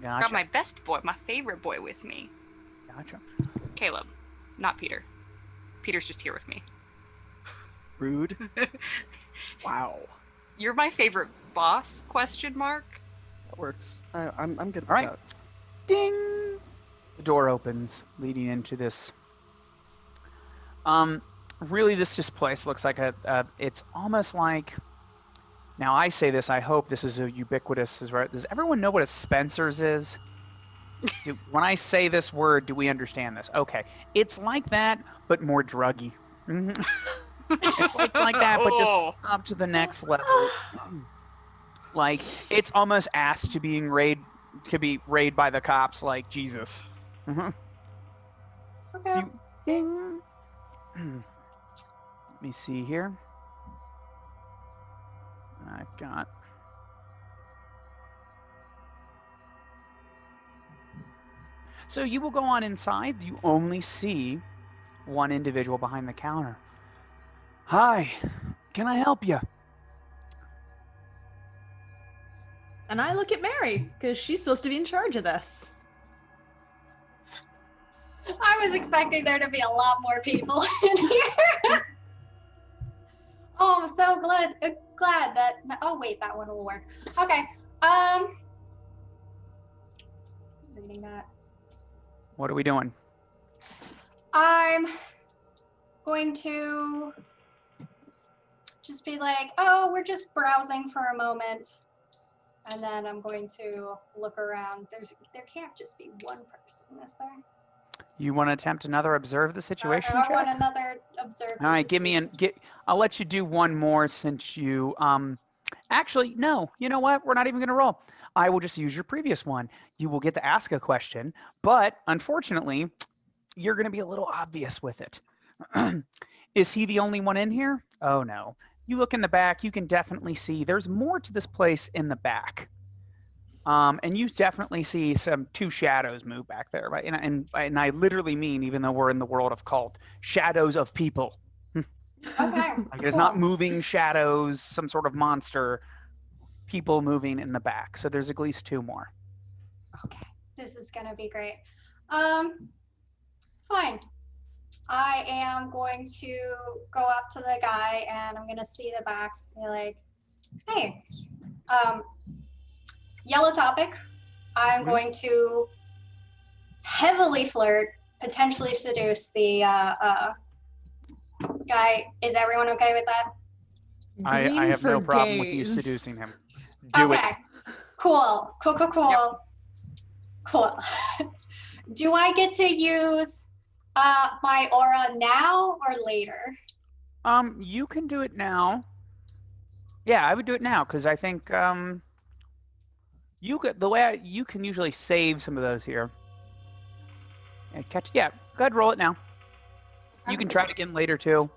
Gotcha. Got my best boy, my favorite boy with me. Gotcha. Caleb, not Peter. Peter's just here with me. Rude. Wow. You're my favorite boss, question mark? That works. I'm good with All right. that. Ding! The door opens, leading into this. Really, this place looks like it's almost like. Now, I say this. I hope this is a ubiquitous. Does everyone know what a Spencer's is? When I say this word, do we understand this? Okay, it's like that, but more druggy. It's like that, but just up to the next level. Like it's almost asked to be raided by the cops, like Jesus. Okay. Ding. Let me see here. I've got. So you will go on inside. You only see one individual behind the counter. Hi, can I help you? And I look at Mary, because she's supposed to be in charge of this. I was expecting there to be a lot more people in here. Oh, I'm so glad that. Oh wait, that one will work. Okay. Reading that. What are we doing? I'm going to just be like, oh, we're just browsing for a moment. And then I'm going to look around. There can't just be one person, is there? You want to attempt another observe the situation I check? want another observe. All right, I'll let you do one more since you actually no, you know what? We're not even going to roll. I will just use your previous one. You will get to ask a question, but unfortunately, you're going to be a little obvious with it. Is he the only one in here? Oh no. You look in the back, you can definitely see there's more to this place in the back. And you definitely see two shadows move back there, right? And I literally mean, even though we're in the world of KULT, shadows of people. Okay. Like it's not moving shadows, some sort of monster. People moving in the back. So there's at least two more. Okay. This is gonna be great. Fine. I am going to go up to the guy and I'm going to see the back and be like, hey, yellow topic. I'm going to heavily flirt, potentially seduce the guy. Is everyone okay with that? I Green have no for problem with you days. seducing him. Do it. Cool. Do I get to use my aura now or later? You can do it now. Yeah, I would do it now because I think you could you can usually save some of those here. And catch. Yeah, go ahead, roll it now. You can try it again later too.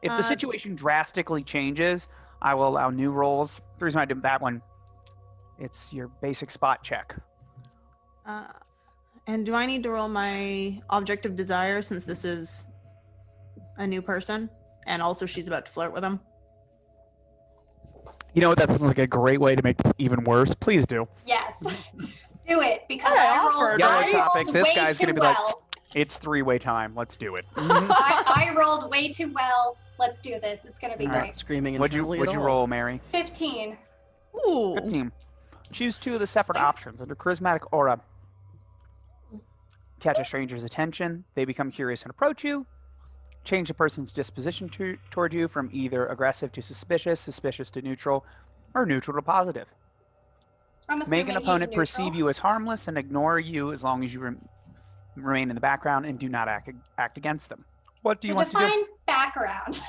If the situation drastically changes, I will allow new rolls. The reason I did that one, it's your basic spot check. And do I need to roll my object of desire since this is a new person? And also she's about to flirt with him? You know what? That sounds like a great way to make this even worse. Please do. Yes. Do it because I I offered, Yellow right? topic. rolled This way guy's too gonna be well. like, it's three-way time. Let's do it. I rolled way too well. Let's do this. It's going to be I'm great. not screaming What'd internally you at all. roll, Mary? 15. Ooh. 15. Choose two of the separate options under charismatic aura. Catch a stranger's attention. They become curious and approach you. Change the person's disposition toward you from either aggressive to suspicious, suspicious to neutral, or neutral to positive. I'm Make assuming an he's opponent neutral. perceive you as harmless and ignore you as long as you remain in the background and do not act against them. What do you want to do? Define background.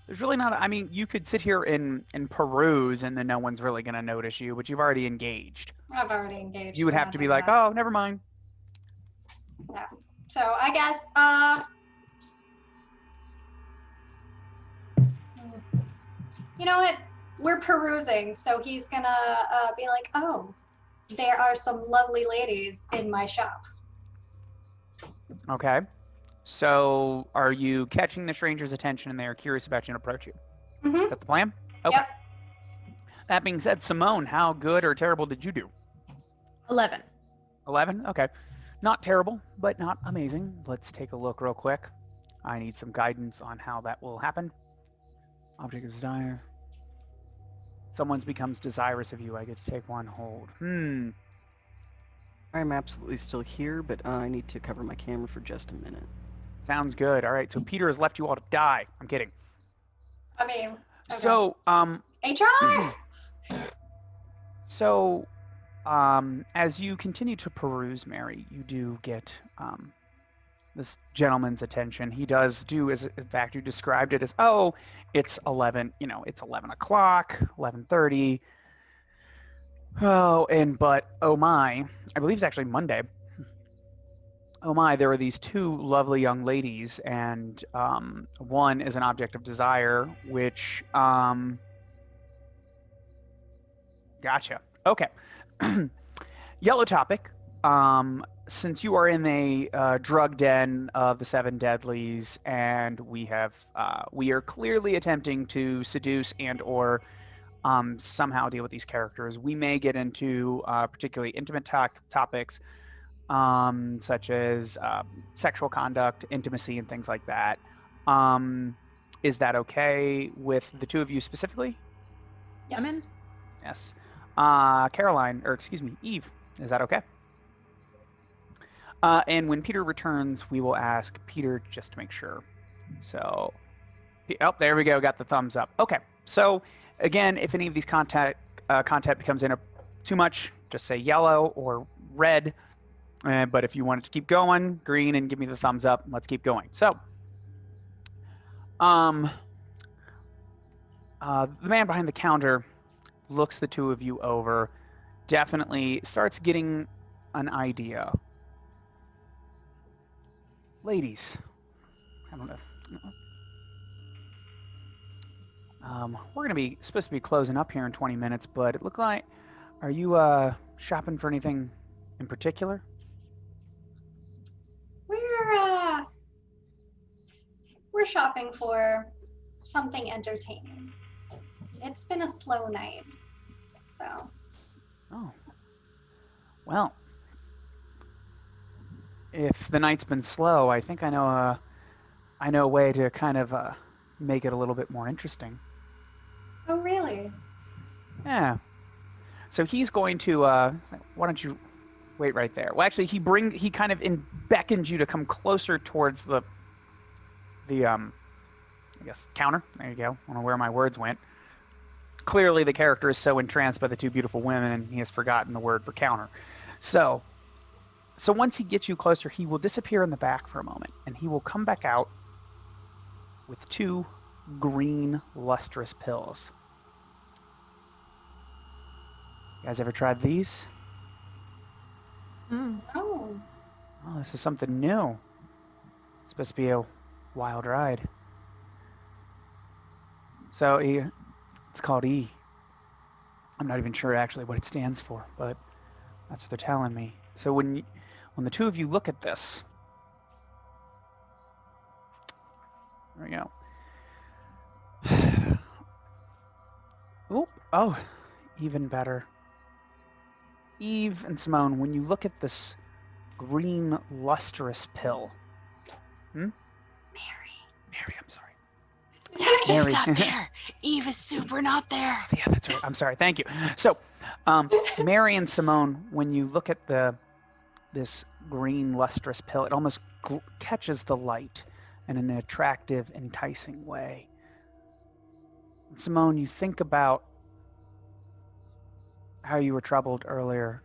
There's really not. I mean, you could sit here and peruse, and then no one's really going to notice you. But you've already engaged. I've already engaged. You would I'm have not to be doing like, that. oh, never mind. Yeah. So I guess you know what? We're perusing, so he's gonna be like, oh, there are some lovely ladies in my shop. Okay. So, are you catching the stranger's attention, and they are curious about you and approach you? Mm-hmm. Is that the plan? Okay. Yep. That being said, Simone, how good or terrible did you do? 11. 11? Okay. Not terrible, but not amazing. Let's take a look real quick. I need some guidance on how that will happen. Object of desire. Someone becomes desirous of you. I get to take one hold. I'm absolutely still here, but I need to cover my camera for just a minute. Sounds good. All right. So Peter has left you all to die. I'm kidding. I mean, okay. So, HR. So, as you continue to peruse, Mary, you do get this gentleman's attention. He does do, as in fact you described it as, oh, it's 11. You know, it's 11 o'clock, 11:30. Oh, but oh my, I believe it's actually Monday. Oh my, there were these two lovely young ladies, and one is an object of desire, which gotcha. Okay. Yellow topic. Since you are in the drug den of the seven deadlies, and we are clearly attempting to seduce and or somehow deal with these characters, we may get into particularly intimate topics, such as sexual conduct, intimacy, and things like that. Is that okay with the two of you specifically? Yes. I'm in. Yes. Caroline, or excuse me, Eve, is that okay? And when Peter returns, we will ask Peter just to make sure. So, oh, there we go. Got the thumbs up. Okay. So, again, if any of these content becomes too much, just say yellow or red. But if you want it to keep going, green, and give me the thumbs up. Let's keep going. So, the man behind the counter looks the two of you over, definitely starts getting an idea. Ladies, I don't know. We're gonna be supposed to be closing up here in 20 minutes, but it looked like, are you shopping for anything in particular? We're shopping for something entertaining. It's been a slow night, so. Oh, well, if the night's been slow, I think I know a way to kind of make it a little bit more interesting. Oh, really? Yeah. So he's going to. Why don't you wait right there? Well, actually, he kind of beckons you to come closer towards the I guess counter. There you go. I don't know where my words went. Clearly, the character is so entranced by the two beautiful women, he has forgotten the word for counter. So once he gets you closer, he will disappear in the back for a moment, and he will come back out with two green, lustrous pills. You guys ever tried these? Mm. Oh. Oh, this is something new. It's supposed to be a wild ride. So it's called E. I'm not even sure actually what it stands for, but that's what they're telling me. So when the two of you look at this, there we go. Oop, oh, even better. Eve and Simone, when you look at this green lustrous pill. Mary. Mary, I'm sorry. Yeah, Eve's not there. Eve is super not there. Yeah, that's right. I'm sorry. Thank you. So, Mary and Simone, when you look at this green lustrous pill, it almost catches the light in an attractive, enticing way. And Simone, you think about how you were troubled earlier.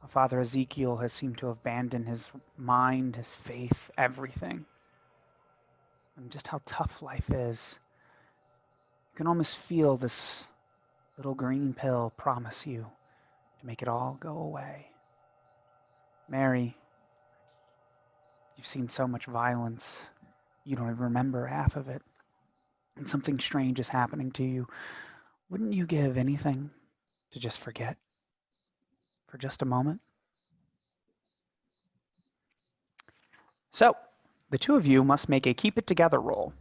Father Ezekiel has seemed to abandon his mind, his faith, everything. And just how tough life is. You can almost feel this little green pill promise you to make it all go away. Mary, you've seen so much violence, you don't even remember half of it. And something strange is happening to you. Wouldn't you give anything to just forget for just a moment? So, the two of you must make a keep it together roll,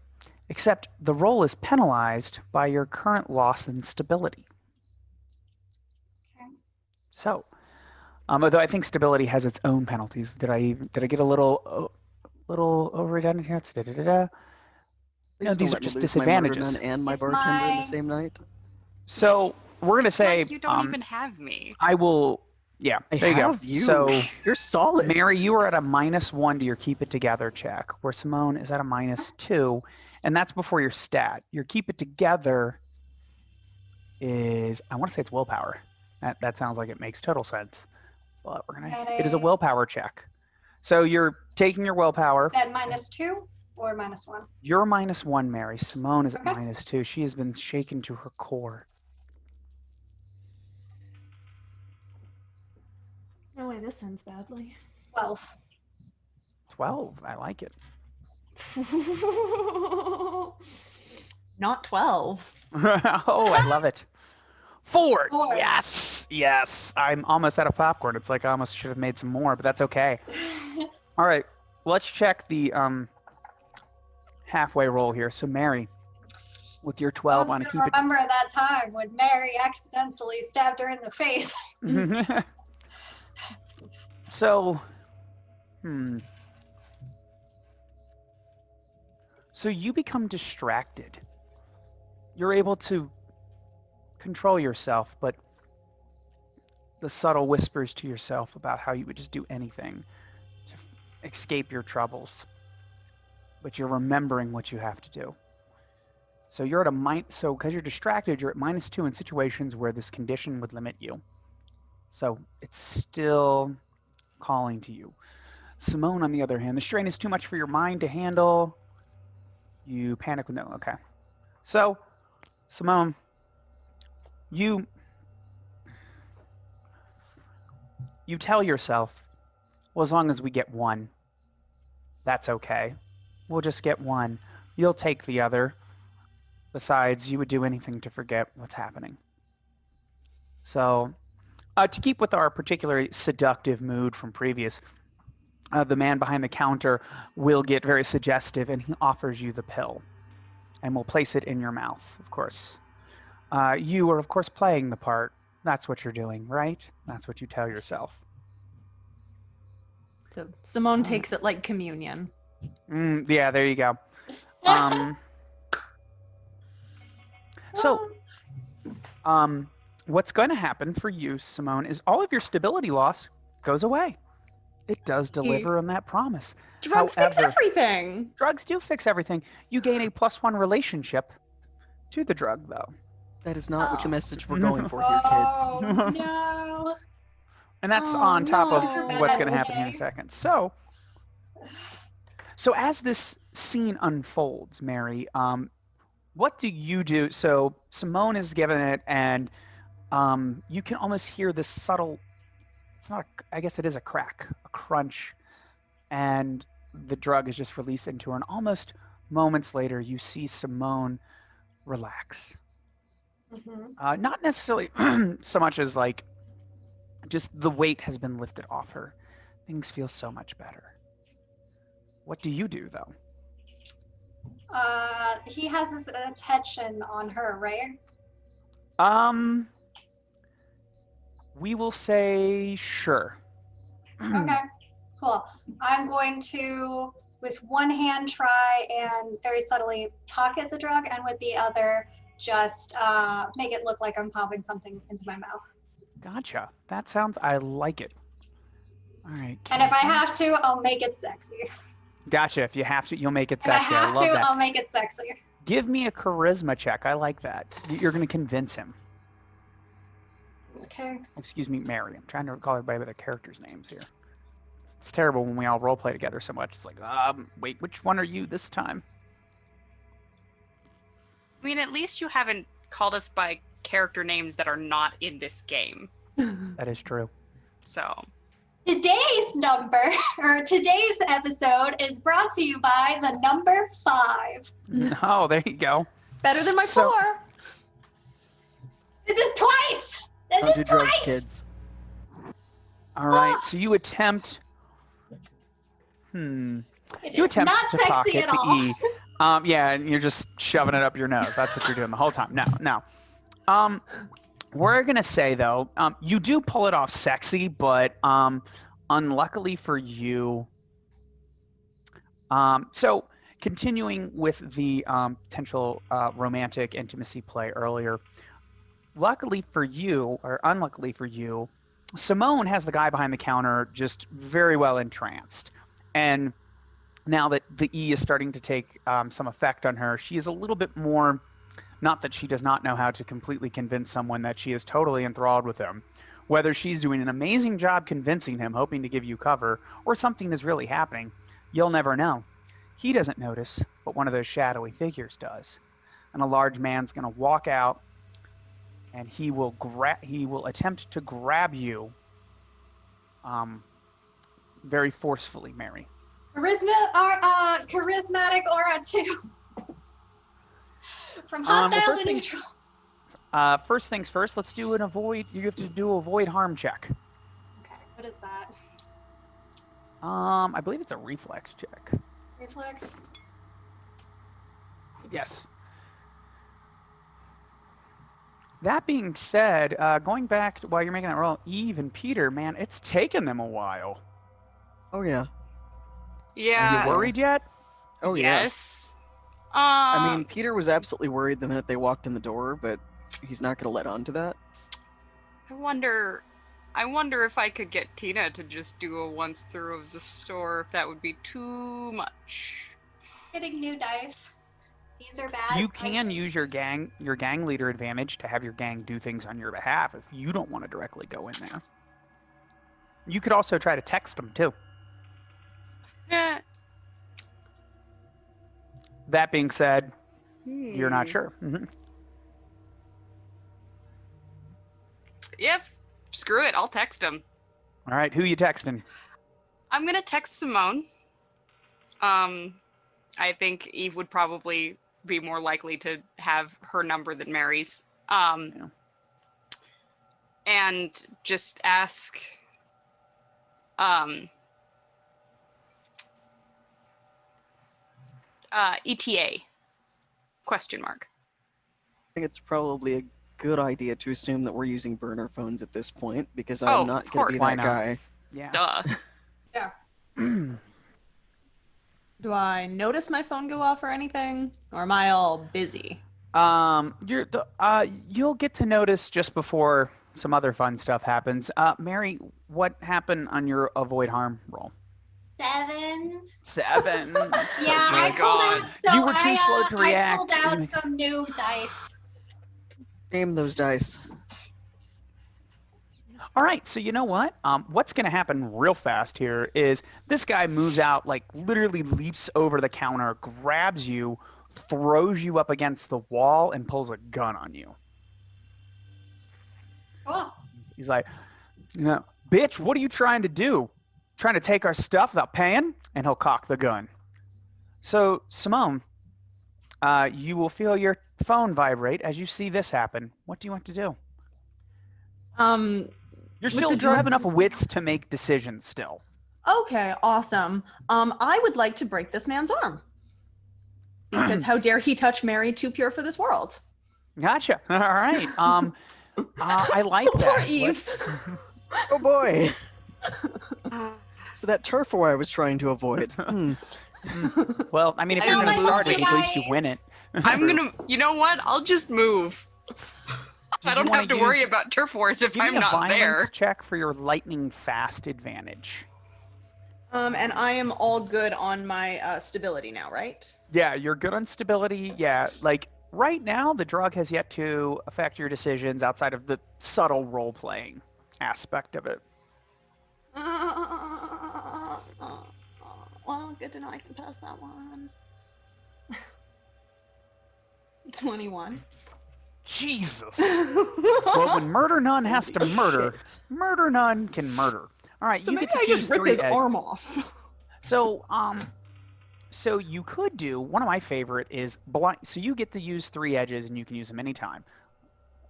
except the roll is penalized by your current loss in stability. Okay. So, although I think stability has its own penalties. Did I get a little overdone here? No, these are just disadvantages. My Murder Nun and my It's bartender in the my- same night. So we're gonna It's say like you don't even have me. I will. Yeah, I there you go. have you. So You're solid. Mary, you are at a -1 to your keep it together check, where Simone is at a -2, and that's before your stat. Your keep it together is, I want to say it's willpower. That sounds like it makes total sense. But it is a willpower check. So you're taking your willpower. Is that -2 or -1? You're -1, Mary. Simone is at Okay. -2. She has been shaken to her core. No way, this ends badly. 12. 12. I like it. Not 12. Oh, I love it. 4. 4. Yes. I'm almost out of popcorn. It's like I almost should have made some more, but that's okay. All right. Let's check the halfway roll here. So Mary, with your 12 on a keep it. Remember that time when Mary accidentally stabbed her in the face. So, So you become distracted. You're able to control yourself, but the subtle whispers to yourself about how you would just do anything to escape your troubles. But you're remembering what you have to do. So you're at so because you're distracted, you're at -2 in situations where this condition would limit you. So it's still calling to you. Simone, on the other hand, the strain is too much for your mind to handle. You panic with no. Okay. So, Simone, you tell yourself, well, as long as we get one, that's okay. We'll just get one. You'll take the other. Besides, you would do anything to forget what's happening. So, to keep with our particularly seductive mood from previous, the man behind the counter will get very suggestive, and he offers you the pill and will place it in your mouth, of course. You are, of course, playing the part. That's what you're doing, right? That's what you tell yourself. So Simone takes it like communion. Yeah, there you go. So, what's going to happen for you, Simone, is all of your stability loss goes away. It does deliver on that promise. Drugs fix everything. Drugs do fix everything. You gain a +1 relationship to the drug, though. That is not what the Oh. message we're going for here, kids. Oh no! And that's Oh, on top no. of what's going to happen here in a second. So as this scene unfolds, Mary, what do you do? So Simone is given it, and you can almost hear this subtle, it's not, I guess it is a crack, a crunch, and the drug is just released into her. And almost moments later, you see Simone relax. Not necessarily so much as like, just the weight has been lifted off her. Things feel so much better. What do you do, though? He has his attention on her, right? We will say sure. Okay, cool. I'm going to, with one hand, try and very subtly pocket the drug, and with the other, just make it look like I'm popping something into my mouth. Gotcha. That sounds, I like it. All right. And if I have to, I'll make it sexy. Gotcha. If you have to, you'll make it If I sexy. I have love to, that. I'll make it sexy. Give me a charisma check. I like that. You're going to convince him. Okay. Excuse me, Mary. I'm trying to recall everybody by their characters' names here. It's terrible when we all role play together so much. It's like, wait, which one are you this time? I mean, at least you haven't called us by character names that are not in this game. That is true. So Today's number, or today's episode, is brought to you by the number 5. Oh, there you go. Better than my 4. This is twice! This Don't do is drugs, twice! kids. All right. So you attempt. It You is attempt not to sexy pocket at all. the E. Yeah, and you're just shoving it up your nose. That's what you're doing the whole time. No. We're gonna say though, you do pull it off sexy, but unluckily for you. So continuing with the potential romantic intimacy play earlier. Luckily for you, or unluckily for you, Simone has the guy behind the counter just very well entranced, and now that the E is starting to take some effect on her, she is a little bit more, not that she does not know how to completely convince someone that she is totally enthralled with him. Whether she's doing an amazing job convincing him, hoping to give you cover, or something is really happening, you'll never know. He doesn't notice, but one of those shadowy figures does. And a large man's going to walk out, and he will attempt to grab you very forcefully, Mary. Charismatic aura 2. From hostile to neutral. First things first, let's do an avoid. You have to do a avoid harm check. Okay, what is that? I believe it's a reflex check. Reflex? Yes. That being said, going back to while you're making that roll, Eve and Peter, man, it's taken them a while. Oh yeah. yeah. Are you worried yet? Oh yeah. yes. I mean, Peter was absolutely worried the minute they walked in the door, but he's not going to let on to that. I wonder if I could get Tina to just do a once through of the store, if that would be too much. Getting new dice. These are bad. You can use your gang leader advantage to have your gang do things on your behalf if you don't want to directly go in there. You could also try to text them too. Eh. That being said, you're not sure. Yeah, screw it. I'll text him. All right, who you texting? I'm gonna text Simone. I think Eve would probably be more likely to have her number than Mary's. And just ask. ETA? Question mark. I think it's probably a good idea to assume that we're using burner phones at this point, because I'm not going to be Why that not? guy. Yeah. Duh. Do I notice my phone go off or anything? Or am I all busy? You'll get to notice just before some other fun stuff happens. Mary, what happened on your avoid harm roll? 7. 7. Yeah, my I pulled God. out. So You were too slow to I react. pulled out some new dice. Name those dice. All right, so you know what? What's going to happen real fast here is this guy moves out, like literally leaps over the counter, grabs you, throws you up against the wall, and pulls a gun on you. Cool. He's like, bitch, what are you trying to do? Trying to take our stuff without paying? And he'll cock the gun. So, Simone, you will feel your phone vibrate as you see this happen. What do you want to do? You have enough wits to make decisions still. Okay, awesome. I would like to break this man's arm. Because how dare he touch Mary, too pure for this world? Gotcha. All right. I like that. Poor Eve. Oh boy. So that turf war I was trying to avoid. Well, I mean, if I you're know going to my start it, lovely at least you guy. win it. I'm gonna. You know what? I'll just move. I don't have to worry about turf wars if Give I'm me a not violence there. check for your lightning fast advantage. And I am all good on my stability now, right? Yeah, you're good on stability. Yeah, like right now, the drug has yet to affect your decisions outside of the subtle role playing aspect of it. Well, good to know I can pass that one. 21. Jesus. Well, when Murder Nun has to murder, Shit. Murder Nun can murder. All right, So you maybe get to I choose just rip 3 his edges. arm off. So, so you could do one of my favorite is blind. So you get to use 3 edges, and you can use them anytime.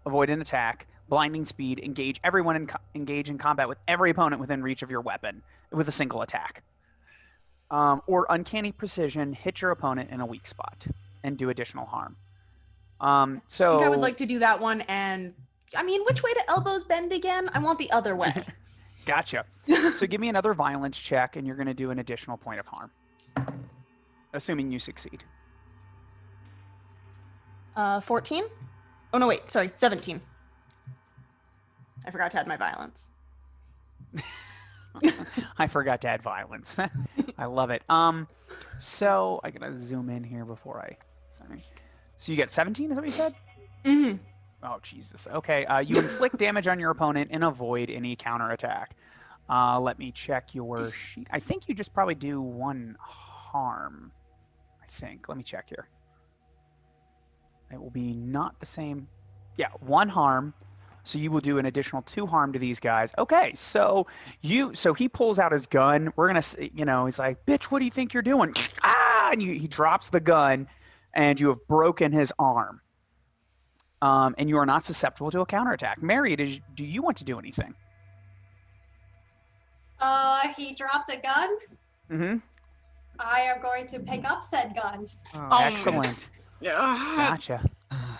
Avoid an attack, blinding speed, engage in combat with every opponent within reach of your weapon with a single attack. Or uncanny precision, hit your opponent in a weak spot and do additional harm. I So think I would like to do that one. And I mean, which way do elbows bend again? I want the other way. Gotcha. So give me another violence check, and you're going to do an additional point of harm, assuming you succeed. 14? Oh, no, wait. Sorry, 17. I forgot to add my violence. I forgot to add violence. I love it. So I gotta zoom in here before sorry. So you get 17, is that what you said? Mm-hmm. Oh, Jesus. Okay. You inflict damage on your opponent and avoid any counterattack. Let me check your sheet. I think you just probably do 1 harm. I think. Let me check here. It will be not the same. Yeah, 1 harm. So you will do an additional 2 harm to these guys. Okay, so he pulls out his gun. We're gonna, he's like, "Bitch, what do you think you're doing?" Ah! And he drops the gun, and you have broken his arm. And you are not susceptible to a counterattack. Mary, do you want to do anything? He dropped a gun. Mm-hmm. I am going to pick up said gun. Oh, Excellent. Gotcha.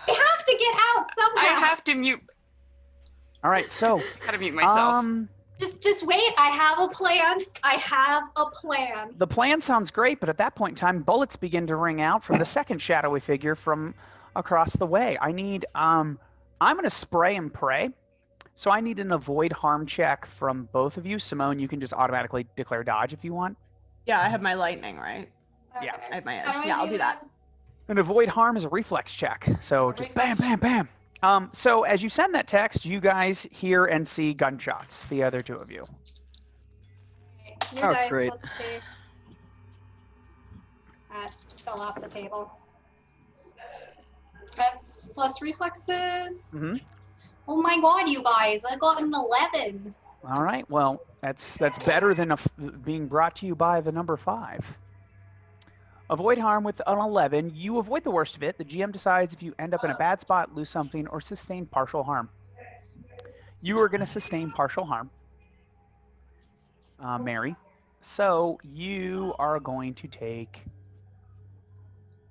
We have to get out somehow. I have to mute. All right, so Gotta mute myself. Just wait. I have a plan. I have a plan. The plan sounds great, but at that point in time, bullets begin to ring out from the second shadowy figure from across the way. I need I'm gonna spray and pray. So I need an avoid harm check from both of you. Simone, you can just automatically declare dodge if you want. Yeah, I have my lightning, right? Yeah. I have my edge. How do I Yeah, I'll do that. An avoid harm is a reflex check. So just bam, bam, bam. So as you send that text, you guys hear and see gunshots, the other 2 of you. You Oh, guys, great. let's see. That fell off the table. That's plus reflexes. Mm-hmm. Oh my god, you guys! I got an 11. All right. Well, that's better than being brought to you by the number 5. Avoid harm with an 11. You avoid the worst of it. The GM decides if you end up in a bad spot, lose something, or sustain partial harm. You are going to sustain partial harm, Mary. So you are going to take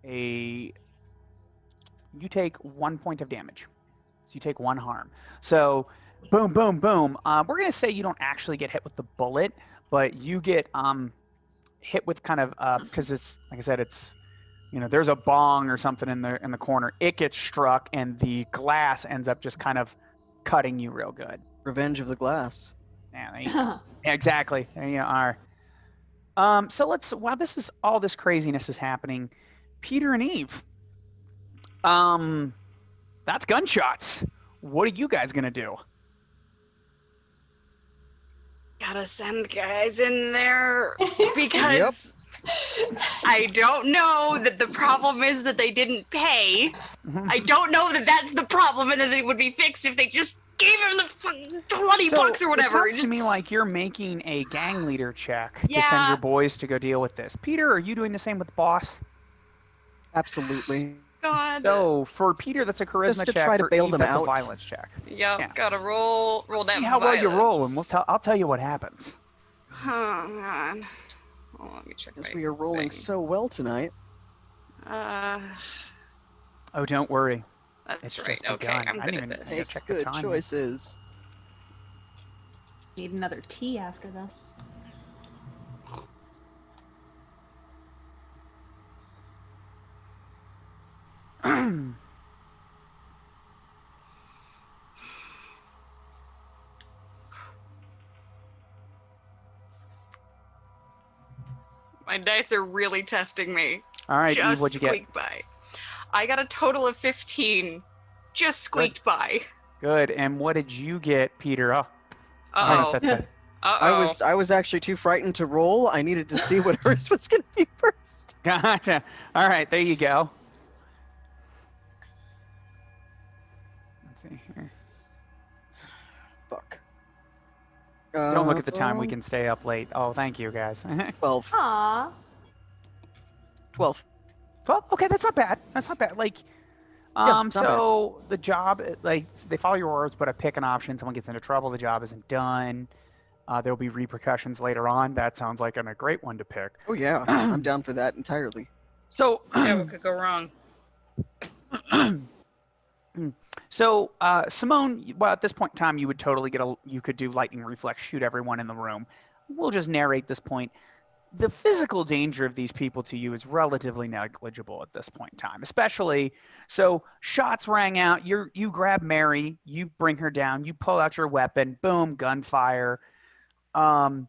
you take 1 point of damage. So you take 1 harm. So boom, boom, boom. We're going to say you don't actually get hit with the bullet, but you get hit with kind of because it's like I said, it's there's a bong or something in the corner. It gets struck, and the glass ends up just kind of cutting you real good. Revenge of the Glass. Yeah, there you go. Yeah, exactly. There you are. So while all this craziness is happening, Peter and Eve. That's gunshots. What are you guys gonna do? Gotta send guys in there because I don't know that the problem is that they didn't pay. I don't know that that's the problem and that it would be fixed if they just gave him the $20 or whatever. It sounds to me like you're making a gang leader check to send your boys to go deal with this. Peter, are you doing the same with the boss? Absolutely. God. So for Peter, that's a charisma Just to check. try to For bail Eve, them that's out. a violence check. Yep, Yeah. gotta roll that. See how well you roll, and I'll tell you what happens. Oh God. Oh, let me check. Because we are rolling so well tonight. Oh, don't worry. That's It's right. just Okay, begun. I'm I good didn't at even this. check the Good time. choices. Need another tea after this. My dice are really testing me. All right, Just Eve, what'd you get? squeaked by. I got a total of 15. Just squeaked by. Good. And what did you get, Peter? Oh, I don't know Uh-oh. if that's I was actually too frightened to roll. I needed to see what hers was going to be first. Gotcha. All right, there you go. Let's see here. Fuck. Don't look at the time. We can stay up late. Oh, thank you, guys. 12. Aww. 12. 12? Okay, that's not bad. That's not bad. Like, Yeah, it's not so the job, like, they follow your orders, but I pick an option. Someone gets into trouble. The job isn't done. There'll be repercussions later on. That sounds like a great one to pick. Oh, yeah. I'm down for that entirely. So, Yeah, what could go wrong? So, Simone, well, at this point in time, you would totally you could do lightning reflex, shoot everyone in the room. We'll just narrate this point. The physical danger of these people to you is relatively negligible at this point in time, especially, so shots rang out, you grab Mary, you bring her down, you pull out your weapon, boom, gunfire. Cars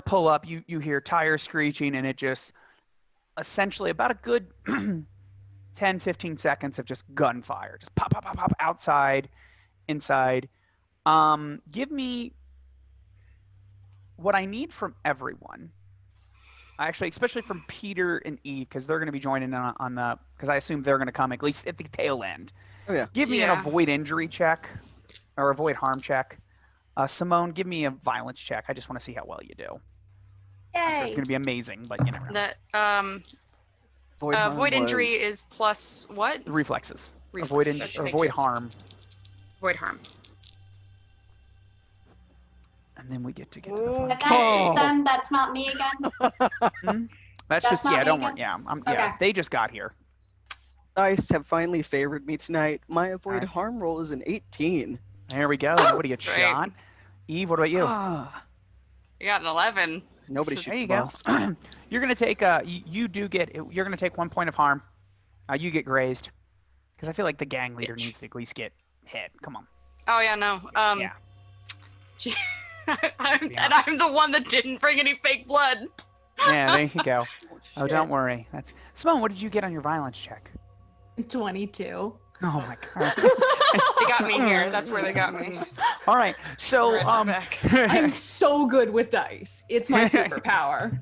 pull up, you hear tires screeching, and it just essentially about a good 10, 15 seconds of just gunfire. Just pop, pop, pop, pop, outside, inside. Give me what I need from everyone. Actually, especially from Peter and Eve, because they're going to be joining on the, because I assume they're going to come at least at the tail end. Oh, yeah. Give me an avoid injury check, or avoid harm check. Simone, give me a violence check. I just want to see how well you do. I'm sure it's Yay. going to be amazing, but you never know. That void injury is plus what? Reflexes. Reflexes. Avoid harm. Void harm. And then we get to the fun. But that's just them. That's not me again. That's That's just, not yeah, me don't again? worry. Yeah, Okay. yeah, they just got here. Dice have finally favored me tonight. My avoid Alright. harm roll is an 18. There we go. Nobody gets Great. shot. Eve, what about you? Ah, You got an 11. nobody There shoots you the go. boss. You're gonna take you're gonna take 1 point of harm. You get grazed, because I feel like the gang leader Bitch. needs to at least get hit. Come on. Oh yeah, no. Yeah. I'm the one that didn't bring any fake blood. Yeah, there you go. Oh, shit. don't worry. That's Simone. What did you get on your violence check? 22. Oh my god. They got me here. That's where they got me. All right. So Right back. I'm so good with dice. It's my superpower.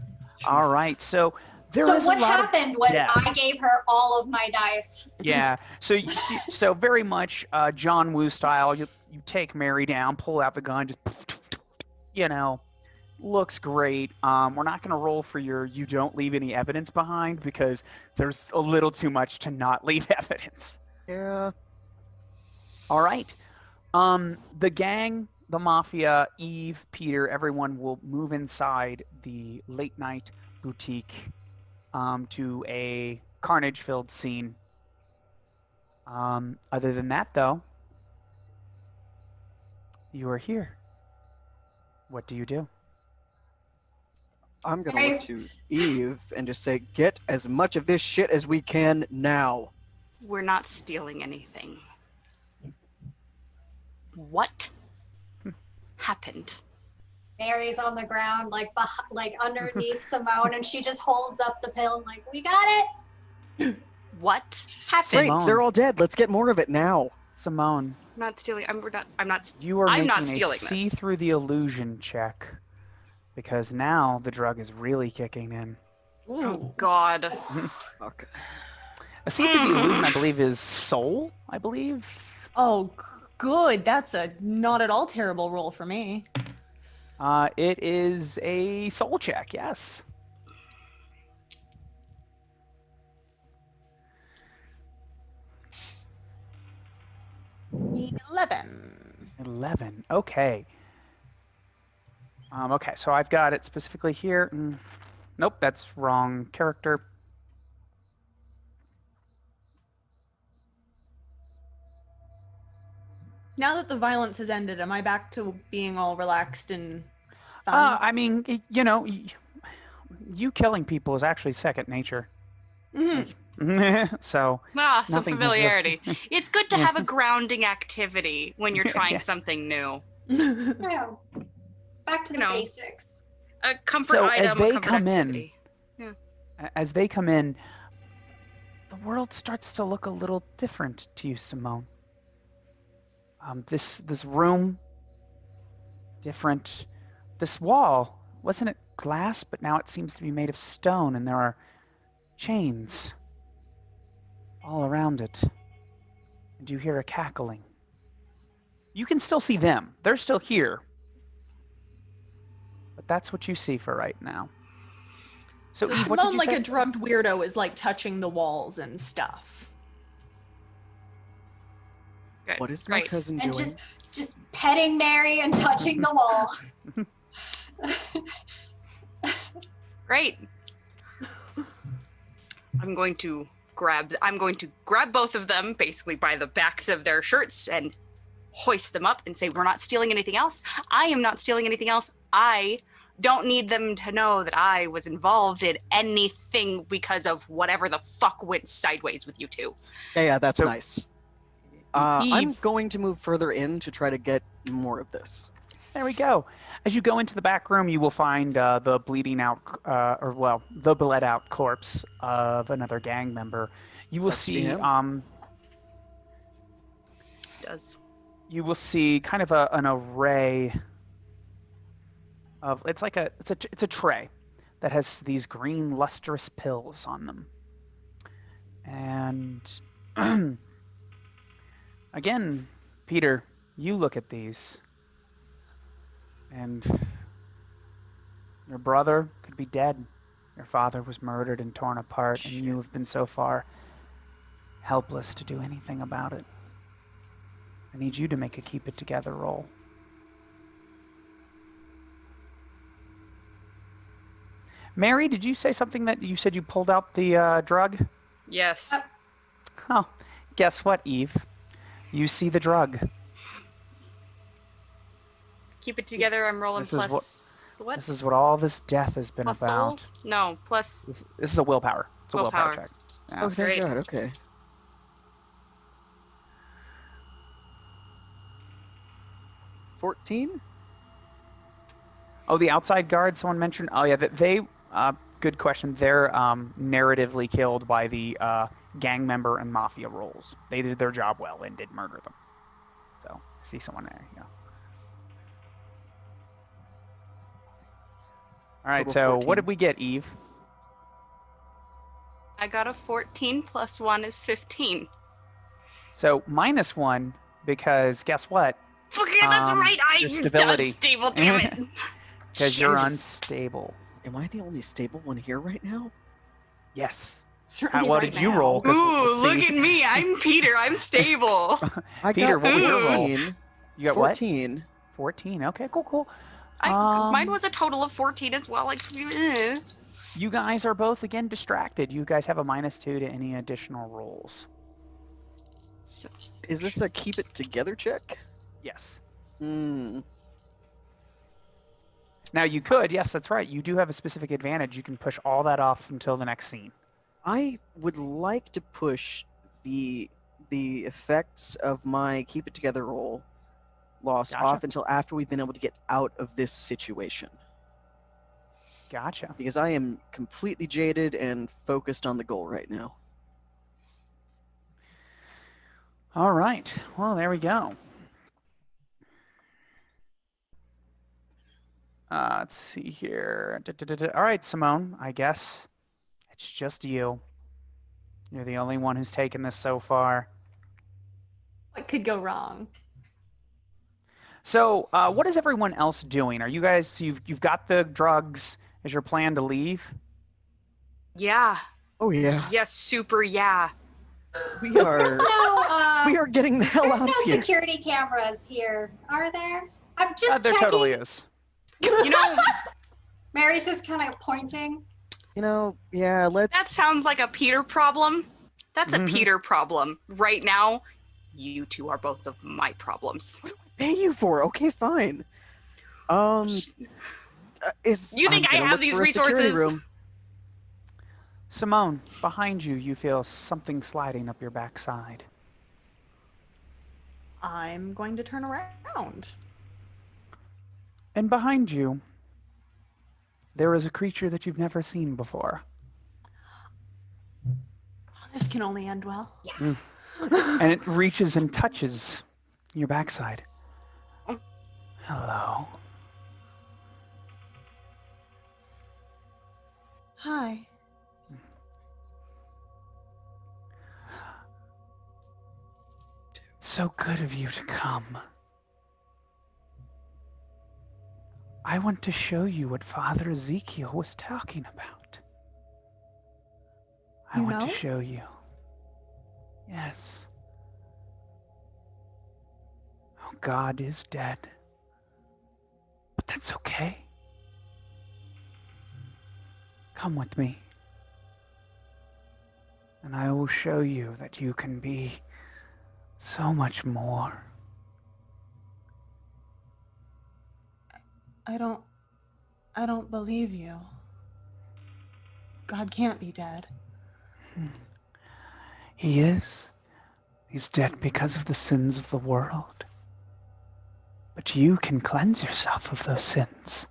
all right. So there So is what a lot of happened was death. I gave her all of my dice. Yeah. So very much John Woo style. You take Mary down, pull out the gun, just looks great. We're not gonna roll for you don't leave any evidence behind, because there's a little too much to not leave evidence. Yeah. All right. The gang, the mafia, Eve, Peter, everyone will move inside the late night boutique to a carnage-filled scene. Other than that, though, you are here. What do you do? I'm gonna look to Eve and just say, get as much of this shit as we can now. We're not stealing anything. What happened? Mary's on the ground, like underneath Simone, and she just holds up the pill, like, we got it. What happened? Great, Simone. they're all dead. Let's get more of it now. Simone, I'm not stealing. you are I'm making not a stealing see this. through the illusion check because now the drug is really kicking in. Oh God. Okay. A see through the illusion, I believe, is soul. I believe. Oh, good. That's a not at all terrible roll for me. It is a soul check. Yes. $11. 11. Okay. Okay, so I've got it specifically here. Nope, that's wrong character. Now that the violence has ended, am I back to being all relaxed and fine? I mean, you know, you killing people is actually second nature. So Some nothing has familiarity. It's good to Yeah. have a grounding activity when you're trying Yeah. something new. Yeah. Back to the You know. basics. A comfort So item, as they a comfort come activity. as they come in, the world starts to look a little different to you, Simone. This room, different. This wall, wasn't it glass, but now it seems to be made of stone, and there are chains all around it. And you hear a cackling. You can still see them. They're still here. But that's what you see for right now. So, So Eve, what did Simone, you like say? a drugged weirdo, is like touching the walls and stuff. Good. What is my Great. cousin And doing? just petting Mary and touching the wall. Great. I'm going to grab both of them basically by the backs of their shirts and hoist them up and say, we're not stealing anything else. I am not stealing anything else. I don't need them to know that I was involved in anything because of whatever the fuck went sideways with you two. Yeah, that's So- nice. I'm Eve, going to move further in to try to get more of this. there we go. As you go into the back room, you will find the bleeding out, the bled out corpse of another gang member. You will Sucks to be see, him. Does. you will see kind of an array of. It's a tray that has these green lustrous pills on them, and again, Peter, you look at these. And your brother could be dead. Your father was murdered and torn apart, and you have been so far helpless to do anything about it. I need you to make a keep it together roll. Mary, did you say something that you said you pulled out the drug? Yes. Oh, guess what, Eve? You see the drug. Keep it together. I'm rolling This is plus what? This is what all this death has been Plus about. soul? No, plus This is a willpower. It's a willpower Willpower. check. Yeah. Oh, thank Great. God. Okay. 14? Oh, the outside guard someone mentioned. Oh, yeah, they. Good question. They're narratively killed by the gang member and mafia roles. They did their job well and did murder them. So, see someone there. Yeah. All right. Total So, 14. what did we get, Eve? I got a 14 plus 1 is 15. So -1 because guess what? Fuck yeah, that's right. your I'm stability. unstable, damn it. Because you're Jesus. unstable. Am I the only stable one here right now? Yes. Certainly What right did you now. roll? 'Cause Ooh, let's look see. at me. I'm Peter. I'm stable. I Peter, got what was your roll? 14. You got what? 14. 14. Okay, cool. Mine was a total of 14 as well. Like, You guys are both again distracted. You guys have a -2 to any additional rolls. so, Is this a keep it together check? Yes. Hmm. Now you could, yes, that's right. You do have a specific advantage. You can push all that off until the next scene. I would like to push the effects of my keep it together roll loss Gotcha. off until after we've been able to get out of this situation. Gotcha. Because I am completely jaded and focused on the goal right now. All right. Well, there we go. Let's see here. All right, Simone, I guess it's just you. You're the only one who's taken this so far. What could go wrong? So, what is everyone else doing? Are you guys, you've got the drugs? Is your plan to leave? Yeah. Oh yeah. Yes, super yeah. We are No, we are getting the hell there's out no of here. security cameras here, are there? I'm just There checking. totally is. You know, Mary's just kind of pointing. You know, yeah, let's that sounds like a Peter problem. That's a Mhm. Peter problem. Right now, you two are both of my problems. pay you for. Okay, fine. Is You think I'm I gonna have look these for a security resources? room. Simone, behind you, you feel something sliding up your backside. I'm going to turn around. And behind you, there is a creature that you've never seen before. This can only end well. And it reaches and touches your backside. Hello. Hi. So good of you to come. I want to show you what Father Ezekiel was talking about. I You want know? to show you. Yes. Oh, God is dead. But that's okay. Come with me. And I will show you that you can be so much more. I don't believe you. God can't be dead. He is. He's dead because of the sins of the world. But you can cleanse yourself of those sins.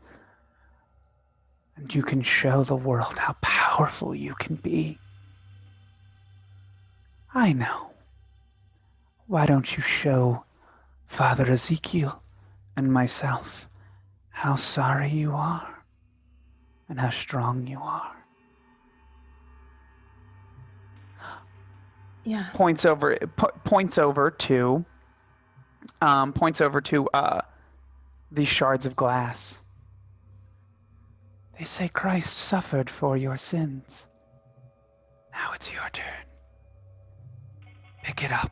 And you can show the world how powerful you can be. I know. Why don't you show Father Ezekiel and myself how sorry you are and how strong you are? Yes. Points over to these shards of glass. They say Christ suffered for your sins. Now it's your turn. Pick it up.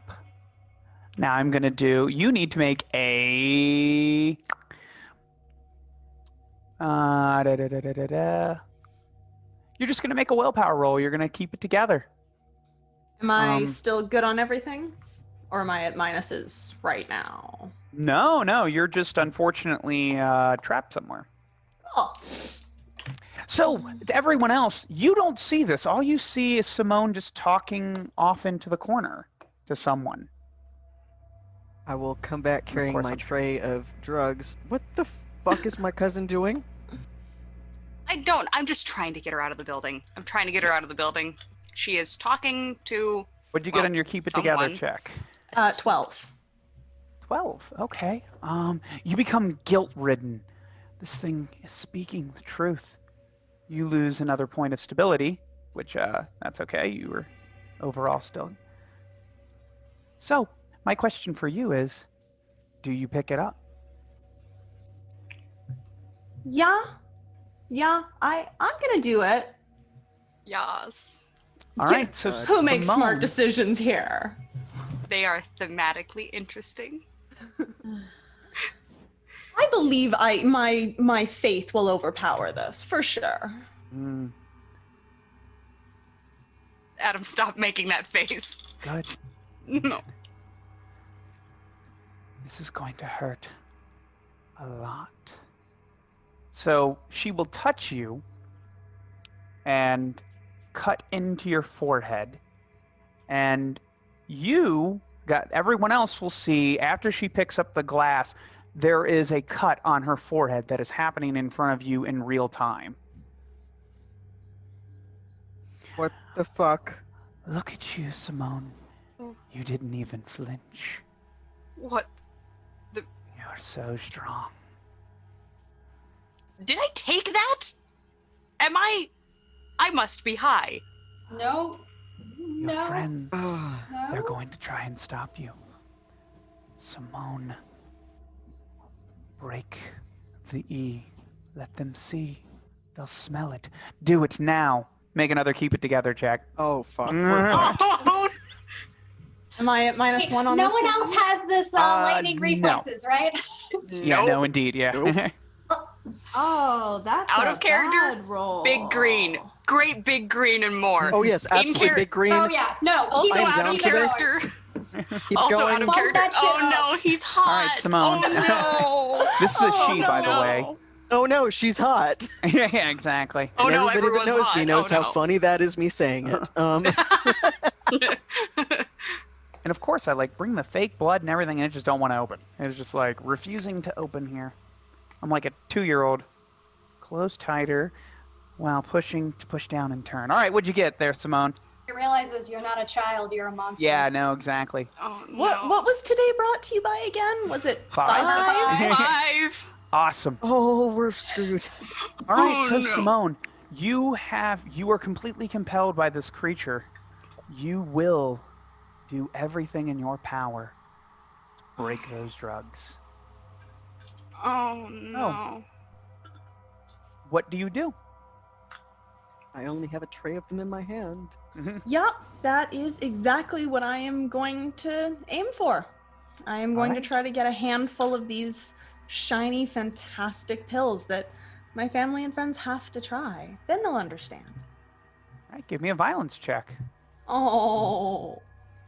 Now I'm gonna do. You need to make a. You're just gonna make a willpower roll. You're gonna keep it together. Am I Um, still good on everything? Or am I at minuses right now? No, you're just unfortunately trapped somewhere. Oh. So, to everyone else, you don't see this. All you see is Simone just talking off into the corner to someone. I will come back carrying course my I'm- tray of drugs. What the fuck is my cousin doing? I'm just trying to get her out of the building. I'm trying to get her out of the building. She is talking to What'd you get Well, on your keep it someone. together check? 12. 12. Okay. You become guilt-ridden. This thing is speaking the truth. You lose another point of stability, which that's okay. You were overall still. So, my question for you is, do you pick it up? Yeah. I'm gonna do it. Yas. All Yeah. right. So Who makes Simone- smart decisions here? They are thematically interesting. I believe my faith will overpower this for sure. Mm, Adam, stop making that face. good. No. This is going to hurt a lot. So she will touch you and cut into your forehead, and everyone else will see after she picks up the glass, there is a cut on her forehead that is happening in front of you in real time. What the fuck? Look at you, Simone. Oh. You didn't even flinch. What? You're so strong. Did I take that? I must be high. No. Your No. friends, Ah, they're No. going to try and stop you. Simone, break the E. Let them see. They'll smell it. Do it now. Make another keep it together check. oh fuck. Oh, Am I at -1 on No this one one? else has this lightning no. reflexes, right? Yeah, nope. no, indeed, yeah. Nope. Oh, that's Out a of character, bad roll. Big green. Great big green and more. Oh yes, absolutely. char- Big green. Oh yeah, no. Also I am out down of for this. character. Keep Also going. out of Bump character. that shit Oh no, he's hot. All right, Simone. Oh no. This is a Oh, she, by the way. no. Oh no, she's hot. Yeah, exactly. Oh And no, everybody that everyone's knows hot. me knows Oh, how no. funny that is me saying it. And of course, I bring the fake blood and everything, and it just don't want to open. It's just refusing to open here. I'm like a 2-year-old. Close tighter while pushing to push down and turn. All right, what'd you get there, Simone? It realizes you're not a child, you're a monster. Yeah, no, exactly. Oh no. What was today brought to you by again? Was it 5. Five. 5? Awesome. Oh, we're screwed. All right, Oh, so no. Simone, you are completely compelled by this creature. You will do everything in your power to break those drugs. Oh no. What do you do? I only have a tray of them in my hand. Yup, that is exactly what I am going to aim for. I am going Alright. to try to get a handful of these shiny, fantastic pills that my family and friends have to try. Then they'll understand. All right, give me a violence check. Oh.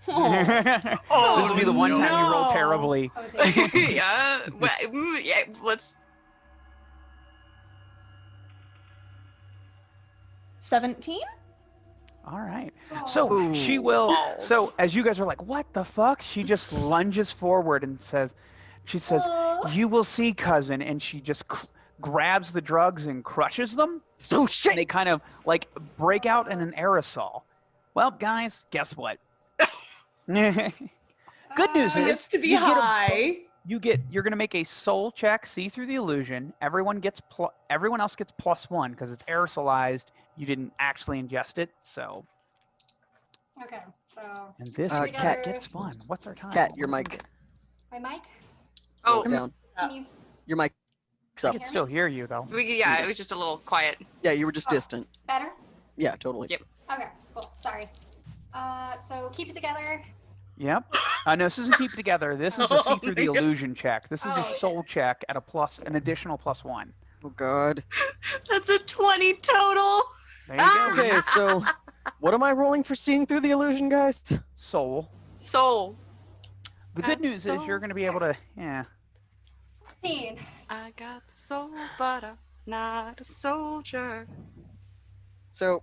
This will be the one time you roll no. terribly. Oh, dear. Yeah. Yeah. Let's. 17? All right. Oh. So she Ooh. will. Balls. So as you guys are like, what the fuck? She just lunges forward and says, Oh. you will see, cousin. And she just grabs the drugs and crushes them. So And shit. they kind of break out in an aerosol. Well, guys, guess what? Good news Uh, is Gets to be you get a high. you're gonna make a soul check, see through the illusion. Everyone else gets +1 because it's aerosolized. You didn't actually ingest it, so. Okay, so And this Cat. gets fun. What's our time? Cat, your mic. my mic. Roll Oh, it down. Can you? Your mic's I up. can still hear you though. yeah. It was just a little quiet. Yeah, you were just Oh. distant. Better? Yeah, totally. Yep. Okay, cool. Sorry. So keep it together. Yep. No, this isn't keep it together. This is a Oh, see through the my God. illusion check. This is a Oh. soul check at an additional +1. Oh god. That's a 20 total. There you go. Okay, so what am I rolling for seeing through the illusion, guys? Soul. Soul. The good That's news is soul. you're gonna be able to. Yeah. 15. I got soul, but I'm not a soldier. So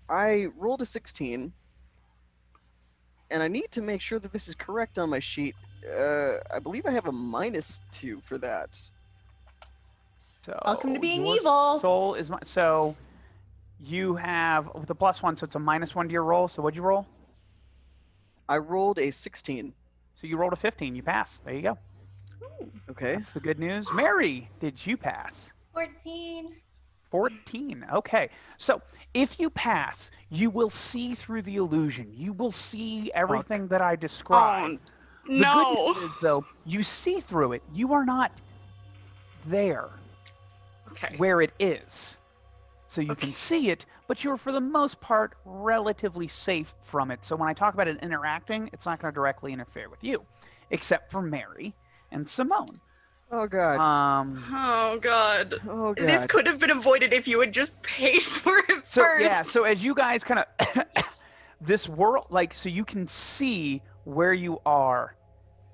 I rolled a 16, and I need to make sure that this is correct on my sheet. I believe I have a -2 for that. So Welcome to being your evil. Soul is so. You have with the +1, so it's a -1 to your roll. So what'd you roll? I rolled a 16. So you rolled a 15. You passed. There you go. Okay. That's the good news. Mary, did you pass? 14. 14. Okay. So if you pass, you will see through the illusion. You will see everything that I described. Oh, The no. good news is, though, you see through it. You are not there Okay. where it is. So you can Okay. see it, but you're, for the most part, relatively safe from it. So when I talk about it interacting, it's not going to directly interfere with you, except for Mary and Simone. Oh god. Oh, God. Oh god. This could have been avoided if you had just paid for it So first. yeah, so as you guys kind of this world, so you can see where you are,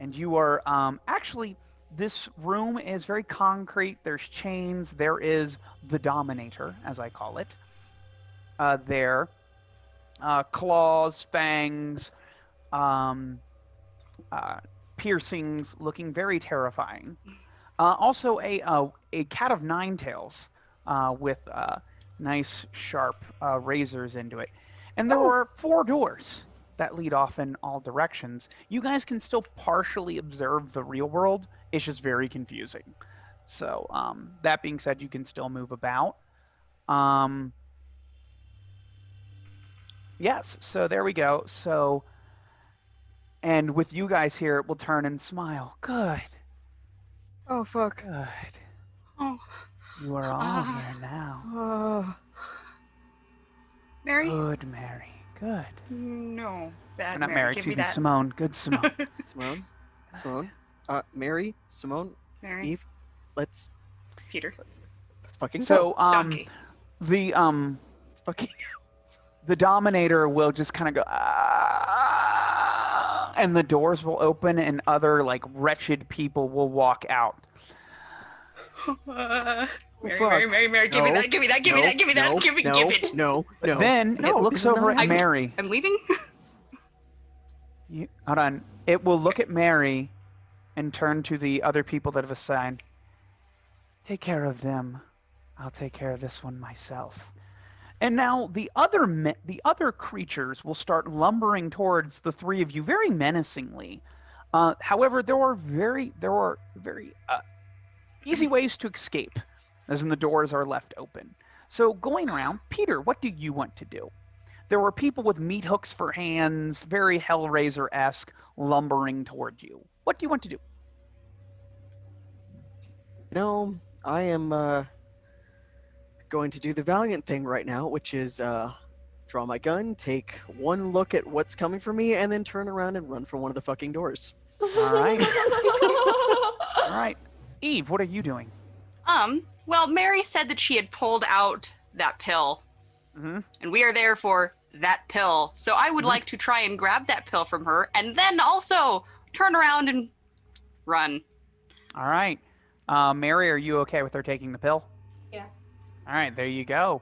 and you are actually this room is very concrete. There's chains. There is the Dominator, as I call it. There. Claws, fangs, um, piercings, looking very terrifying. Also, a cat of nine tails with nice, sharp razors into it. And there are 4 doors that lead off in all directions. You guys can still partially observe the real world. It's just very confusing. So, that being said, you can still move about. Yes, so there we go. So, and with you guys here, we'll turn and smile. Good, Oh fuck. good. Oh, You are all here now. Oh. Mary? Good, Mary. Good. No, bad Not Mary. Mary, Give me excuse me, that. Simone. Good, Simone. Simone. Mary, Simone, Mary. Eve. Let's Peter. fucking go. So, Donkey. the Let's fucking the Dominator will just kind of go, "Ah," and the doors will open, and other like wretched people will walk out. Mary, fuck. Mary, give me No, that, give me that, give me no, that, give me that, no, give no, it. No, no. Then no, it looks this is over not at Mary. I'm leaving. Hold on. It will look at Mary and turn to the other people that have assigned. Take care of them. I'll take care of this one myself. And now the other creatures will start lumbering towards the 3 of you very menacingly. However, there are very easy ways to escape, as in the doors are left open. So going around, Peter, what do you want to do? There were people with meat hooks for hands, very Hellraiser-esque, lumbering toward you. What do you want to do? I am going to do the valiant thing right now, which is draw my gun, take one look at what's coming for me, and then turn around and run for one of the fucking doors. All right. All right. Eve, what are you doing? Well, Mary said that she had pulled out that pill, and we are there for that pill. So I would like to try and grab that pill from her, and then also turn around and run. All right. Mary, are you okay with her taking the pill? Yeah. All right, there you go.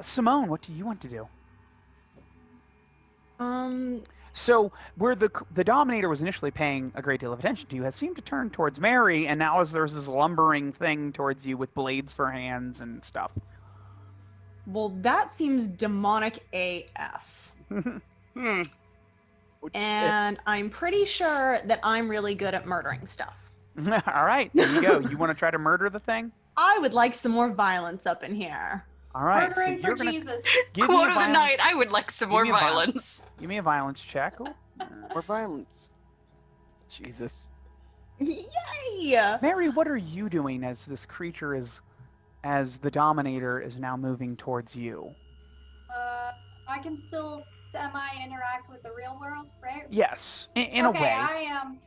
Simone, what do you want to do? So where the Dominator was initially paying a great deal of attention to you has seemed to turn towards Mary, and now as there's this lumbering thing towards you with blades for hands and stuff. Well, that seems demonic AF. And I'm pretty sure that I'm really good at murdering stuff. All right, there you go. You want to try to murder the thing? I would like some more violence up in here. All right. Murdering so you're for gonna Jesus. give me Quote a of the violence- night, I would like some Give more me a violence. violence. Give me a violence check. Ooh. More violence. Jesus. Yay! Mary, what are you doing as this creature as the Dominator is now moving towards you? I can still semi-interact with the real world, right? Yes, in a Okay, way. I am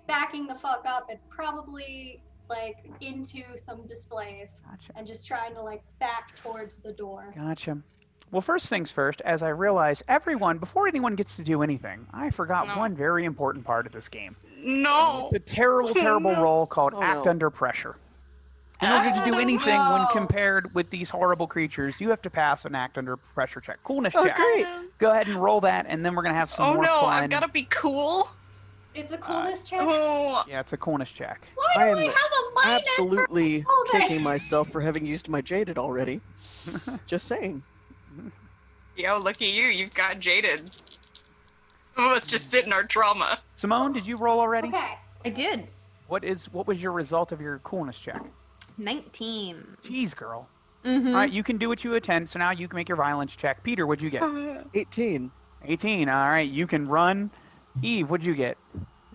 backing the fuck up and probably like into some displays Gotcha. and just trying to like back towards the door. Gotcha. Well, first things first, as I realize everyone, before anyone gets to do anything, I forgot No. one very important part of this game. No. It's a terrible, terrible No. role called Oh, Act no. Under Pressure. In order to do anything when compared with these horrible creatures, you have to pass an Act Under Pressure check. Coolness Oh, check. great. Go ahead and roll that, and then we're going to have some Oh more no, fun. I've got to be cool. It's a coolness check. Oh. Yeah, it's a coolness check. Why I do am I have a minus absolutely all day? kicking myself for having used my jaded already. Just saying. Yo, look at you. You've got jaded. Some of us just sit in our trauma. Simone, did you roll already? Okay. I did. What was your result of your coolness check? 19. Jeez, girl. Mm-hmm. All right, you can do what you attend, so now you can make your violence check. Peter, what'd you get? 18. 18. All right, you can run. Eve, what'd you get?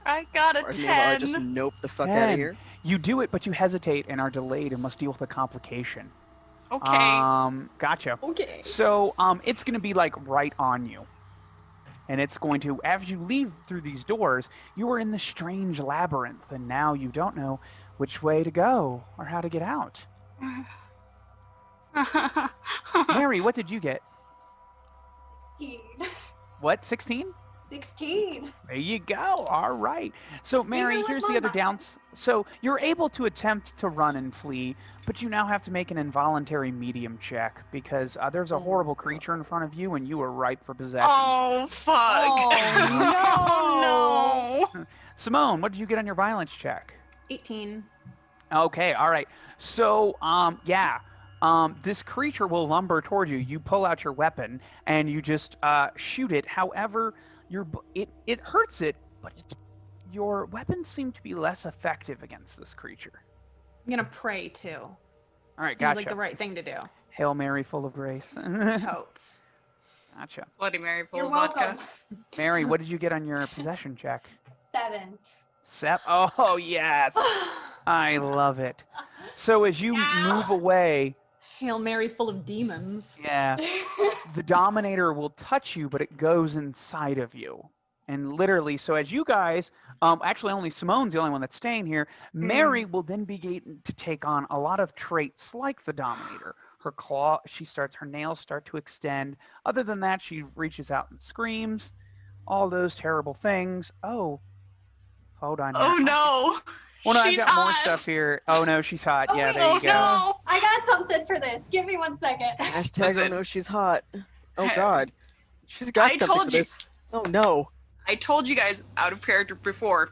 I got a Or, I 10. just nope the fuck out 10. of here. You do it, but you hesitate and are delayed and must deal with a complication. Okay. Gotcha. Okay. So, it's going to be like right on you. And it's going to, as you leave through these doors, you are in the strange labyrinth, and now you don't know which way to go or how to get out. Mary, what did you get? 16. What, 16? 16. There you go. All right. So, Mary, with here's my the other butt. downs. So, you're able to attempt to run and flee, but you now have to make an involuntary medium check because there's a horrible creature in front of you and you are ripe for possession. Oh, fuck. Oh, Oh, no. Simone, what did you get on your violence check? 18. Okay, all right. So, this creature will lumber toward you. You pull out your weapon and you just shoot it. However, it hurts it, but your weapons seem to be less effective against this creature. I'm gonna pray too. All right, Seems gotcha. like the right thing to do. Hail Mary, full of grace. Totes. Gotcha. Bloody Mary full You're of vodka. welcome. Mary, what did you get on your possession check? 7. Oh, yes. I love it. So as you move away, Hail Mary, full of demons. yeah, the Dominator will touch you, but it goes inside of you. And literally, so as you guys, actually only Simone's the only one that's staying here, Mary will then begin to take on a lot of traits like the Dominator. Her nails start to extend. Other than that, she reaches out and screams. All those terrible things. Oh, hold on. Oh, here. no. Well, no, I've She's got more hot. stuff here. Oh, no, she's hot. Oh, Yeah, wait, there you go. No. I got something for this. Give me 1 second. Hashtag oh Listen. no, she's hot. Oh god. She's got I something told for you. this. Oh no. I told you guys out of character before.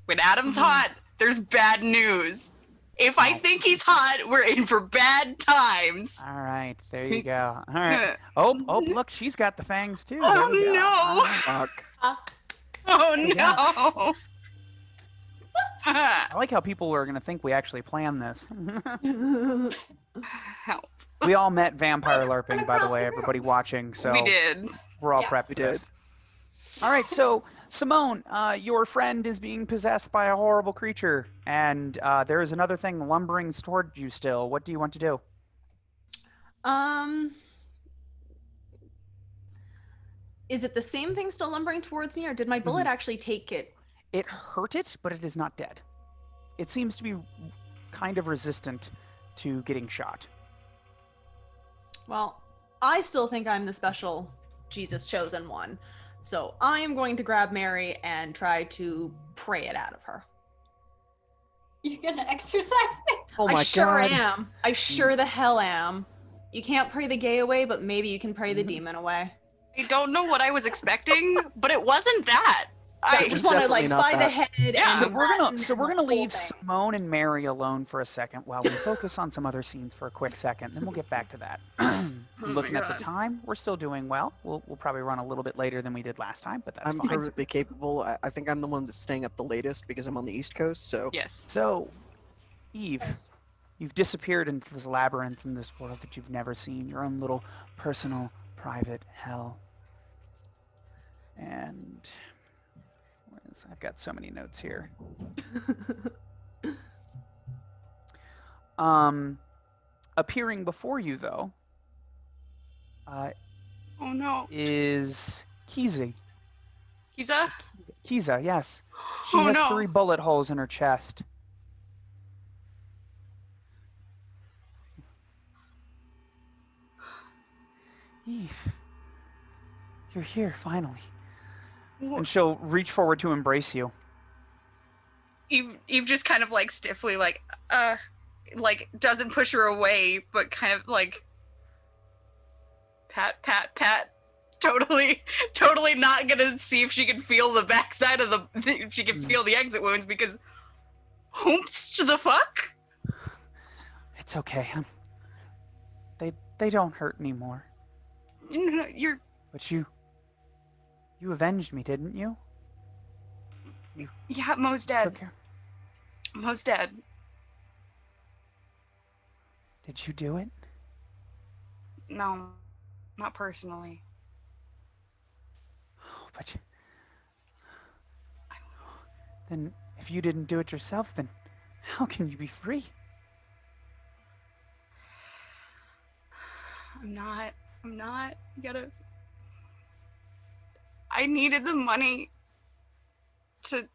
When Adam's hot, there's bad news. If I think he's hot, we're in for bad times. All right, there you go. All right. Oh, look, she's got the fangs too. Oh, There we go. no. Fuck. Oh, you no. I like how people are going to think we actually planned this. Help. We all met vampire Run LARPing, by the across way, the room. everybody watching. So We did. we're all Yes. prepped We for did. this. All right, so Simone, your friend is being possessed by a horrible creature, and there is another thing lumbering toward you still. What do you want to do? Is it the same thing still lumbering towards me, or did my bullet actually take it? It hurt it, but it is not dead. It seems to be kind of resistant to getting shot. Well, I still think I'm the special Jesus chosen one. So I am going to grab Mary and try to pray it out of her. You're gonna exercise me? Oh my I sure god. am. I sure the hell am. You can't pray the gay away, but maybe you can pray the demon away. I don't know what I was expecting, but it wasn't that. I was just want to definitely like not by the that. head. Yeah. So and we're gonna the whole leave thing. Simone and Mary alone for a second while we focus on some other scenes for a quick second. Then we'll get back to that. Looking at the God. time, we're still doing well. We'll probably run a little bit later than we did last time, but that's I'm fine. perfectly capable. I think I'm the one that's staying up the latest because I'm on the East Coast, so Yes. So, Eve, you've disappeared into this labyrinth in this world that you've never seen. Your own little personal, private hell. And I've got so many notes here. Appearing before you, though, Oh no. is Kiza. Kiza? Kiza, yes. She Oh has no. 3 bullet holes in her chest. Eve, you're here, finally. And she'll reach forward to embrace you. Eve just kind of like stiffly like doesn't push her away, but kind of like pat. Totally not gonna see if she can feel the backside of if she can feel the exit wounds because whomst the fuck? It's okay. They don't hurt anymore. You're But you avenged me, didn't you? yeah, Mo's dead. Took care. Mo's dead. Did you do it? No, not personally. Oh, but then if you didn't do it yourself, then how can you be free? I'm not. You gotta. I needed the money to.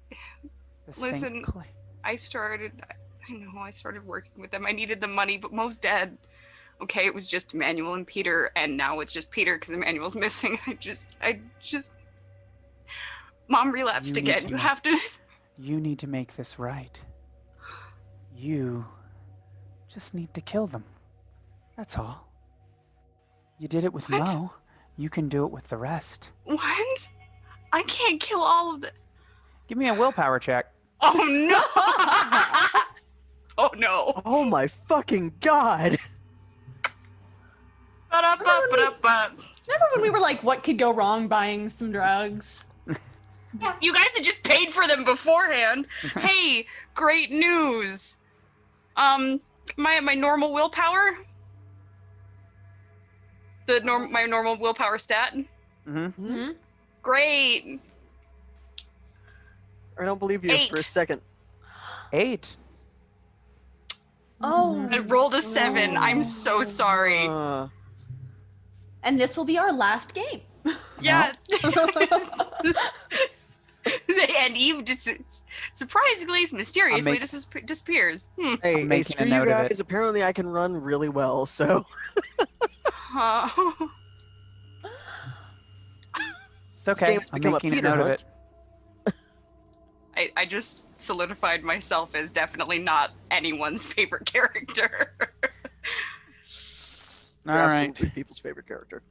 The Listen. Saint Clay. I started working with them. I needed the money, but Mo's dead. okay, it was just Emmanuel and Peter, and now it's just Peter because Emmanuel's missing. I just, Mom relapsed You need again. to You make- have to. You need to make this right. You just need to kill them. That's all. You did it with What? Mo. You can do it with the rest. What? I can't kill all of the. Give me a willpower check. Oh no! Oh no! Oh my fucking god! Ba-da-ba-ba-da-ba. Remember when we were like, what could go wrong buying some drugs? You guys had just paid for them beforehand. Hey, great news. My normal willpower. My normal willpower stat. Mm-hmm. Great. I don't believe you 8. for a second. 8. Oh. I rolled a 7. I'm so sorry. And this will be our last game. Yeah. And Eve just surprisingly, mysteriously disappears. Hey, making screw a you note of guys. it. Apparently, I can run really well, so. It's okay. game's I'm become a making a Peter note of hunt. it. I just solidified myself as definitely not anyone's favorite character. All You're right. absolutely people's favorite character.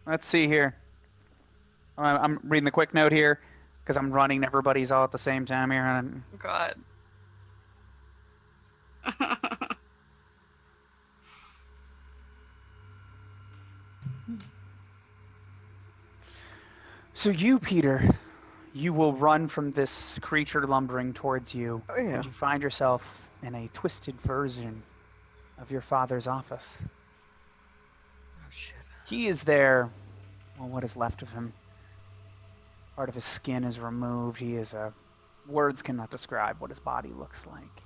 Let's see here. I'm reading the quick note here because I'm running everybody's all at the same time here. And God. so you, Peter, you will run from this creature lumbering towards you, Oh yeah. and you find yourself in a twisted version of your father's office. Oh shit. He is there. Well, what is left of him? Part of his skin is removed. He is a... Words cannot describe what his body looks like.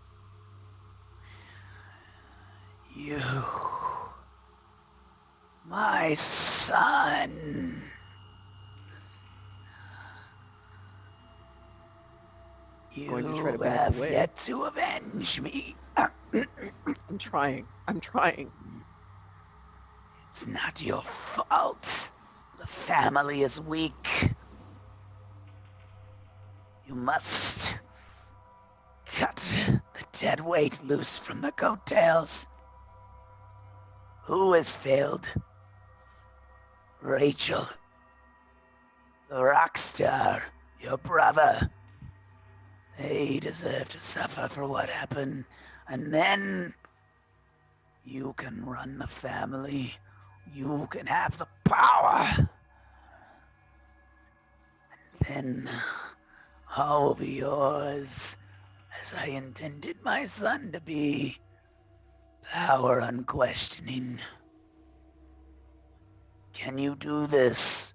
You... My son... You Going to try to back have away. yet to avenge me. I'm trying. I'm trying. It's not your fault. The family is weak. You must cut the dead weight loose from the coattails. Who has failed? Rachel. The rock star, your brother. They deserve to suffer for what happened. And then you can run the family. You can have the power. And then all will be yours, as I intended my son to be. Power unquestioning. Can you do this?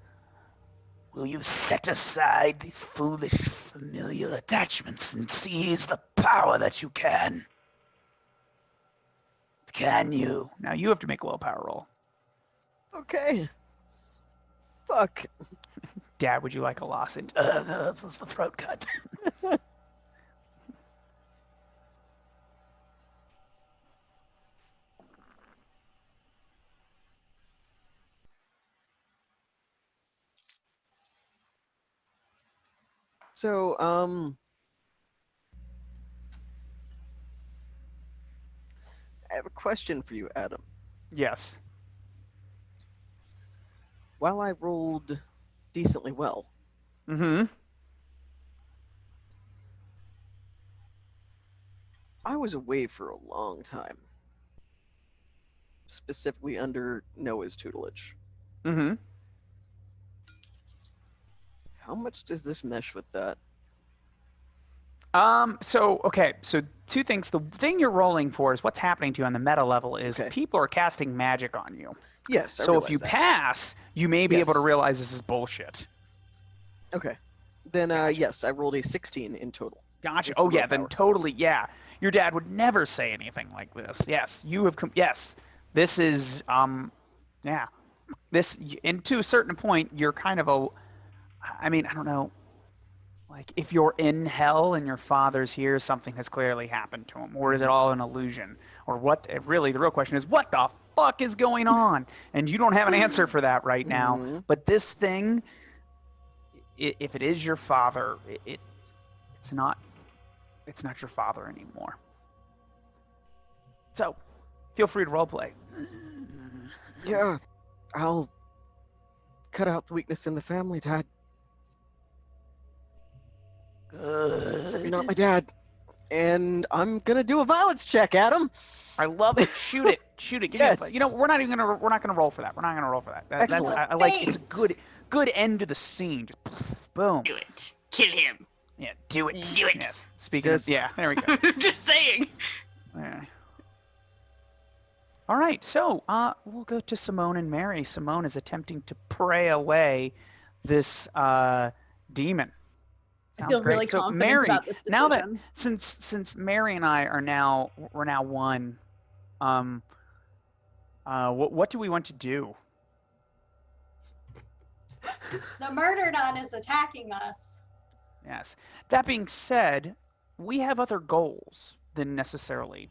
Will you set aside these foolish familial attachments and seize the power that you can? Can you? Now you have to make a willpower roll. Okay. Fuck. Dad, would you like a lozenge? This is the throat cut. So, I have a question for you, Adam. Yes. While I rolled decently well, Mm-hmm. I was away for a long time. Specifically under Noah's tutelage. Mm-hmm. How much does this mesh with that? Okay, so two things. The thing you're rolling for is what's happening to you on the meta level is Okay. people are casting magic on you. Yes, I So if realize you that. pass, you may be able to Yes. realize this is bullshit. Okay. Then, Gotcha. yes, I rolled a 16 in total. Gotcha. With Oh the yeah, then willpower. totally, yeah. Your dad would never say anything like this. Yes, you have yes. This is yeah. This and to a certain point you're kind of a I mean, I don't know. Like, if you're in hell and your father's here, something has clearly happened to him, or is it all an illusion? Or what? Really, the real question is, what the fuck is going on? And you don't have an answer for that right now. Mhm. But this thing, if it is your father, it's not your father anymore. So, feel free to roleplay. Yeah, I'll cut out the weakness in the family, Dad. Except you're not my dad. And I'm gonna do a violence check, Adam. I love it. Shoot it. Shoot it. Give Yes. me a, we're not gonna roll for that. We're not gonna roll for that. That's Excellent. I like it's a Face. good end to the scene. Just boom. Do it. Kill him. Yeah, do it. Do it. Yes. Speaking Yes. of, yeah, there we go. Just saying. Yeah. All right, so we'll go to Simone and Mary. Simone is attempting to pray away this demon. I Sounds feel great. really So confident Mary, about this decision. now that since Mary and I are now one, what do we want to do? The Murder Nun is attacking us. Yes. That being said, we have other goals than necessarily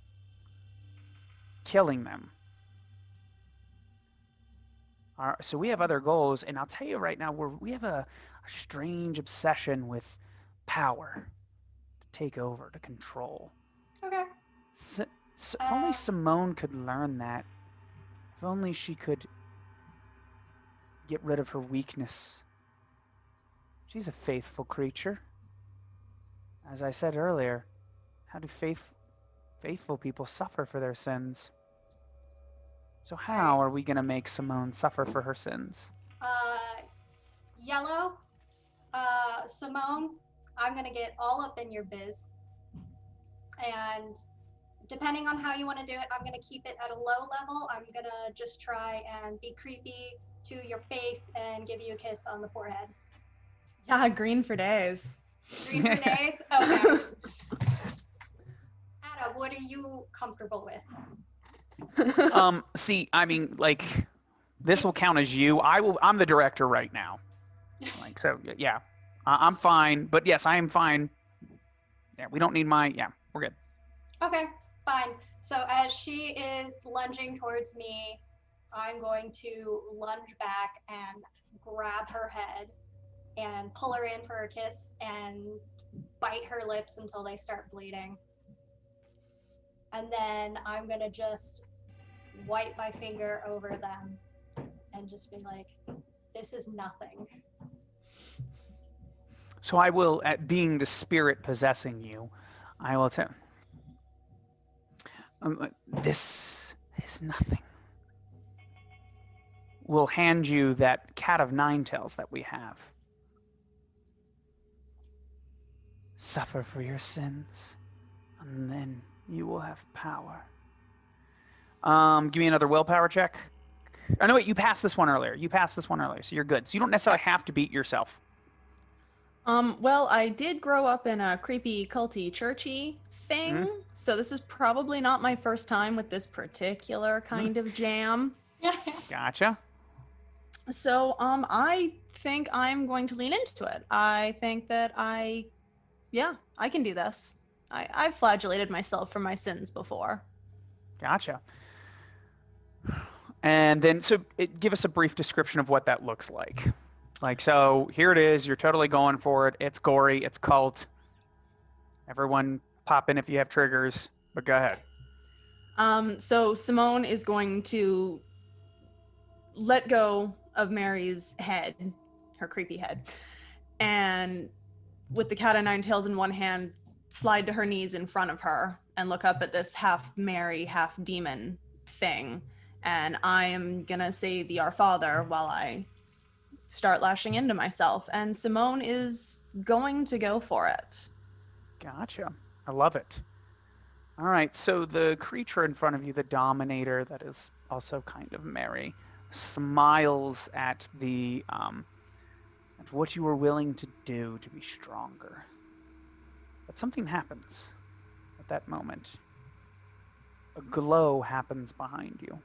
killing them. So we have other goals, and I'll tell you right now, we have a strange obsession with power to take over, to control. Okay. So if only Simone could learn that. If only she could get rid of her weakness. She's a faithful creature. As I said earlier, how do faithful people suffer for their sins? So how are we going to make Simone suffer for her sins? Yellow, Simone, I'm gonna get all up in your biz. And depending on how you want to do it, I'm gonna keep it at a low level. I'm gonna just try and be creepy to your face and give you a kiss on the forehead. Yeah, green for days. Green for days? Okay. Ada, what are you comfortable with? See, I mean, like, this will count as you. I'm the director right now. Like, so yeah, I'm fine. But yes, I am fine. Yeah, we don't need we're good. Okay, fine. So as she is lunging towards me, I'm going to lunge back and grab her head and pull her in for a kiss and bite her lips until they start bleeding. And then I'm gonna just wipe my finger over them and just be like, this is nothing. So I will, at being the spirit possessing you, I will tell. This is nothing. We'll hand you that cat of nine tails that we have. Suffer for your sins, and then you will have power. Give me another willpower check. Oh, no, wait, you passed this one earlier. So you're good. So you don't necessarily have to beat yourself. Well, I did grow up in a creepy, culty, churchy thing, so this is probably not my first time with this particular kind of jam. Gotcha. So, I think I'm going to lean into it. I think that I can do this. I've flagellated myself for my sins before. Gotcha. And then, so give us a brief description of what that looks like. Like, so here it is. You're totally going for it. It's gory. It's cult. Everyone pop in if you have triggers, but go ahead. So Simone is going to let go of Mary's head, her creepy head, and with the cat o' nine tails in one hand, slide to her knees in front of her and look up at this half Mary, half demon thing. And I am gonna say the Our Father while I start lashing into myself. And Simone is going to go for it. Gotcha. I love it. All right, so the creature in front of you, the Dominator, that is also kind of Mary, smiles at the at what you were willing to do to be stronger. But something happens at that moment. A glow happens behind you.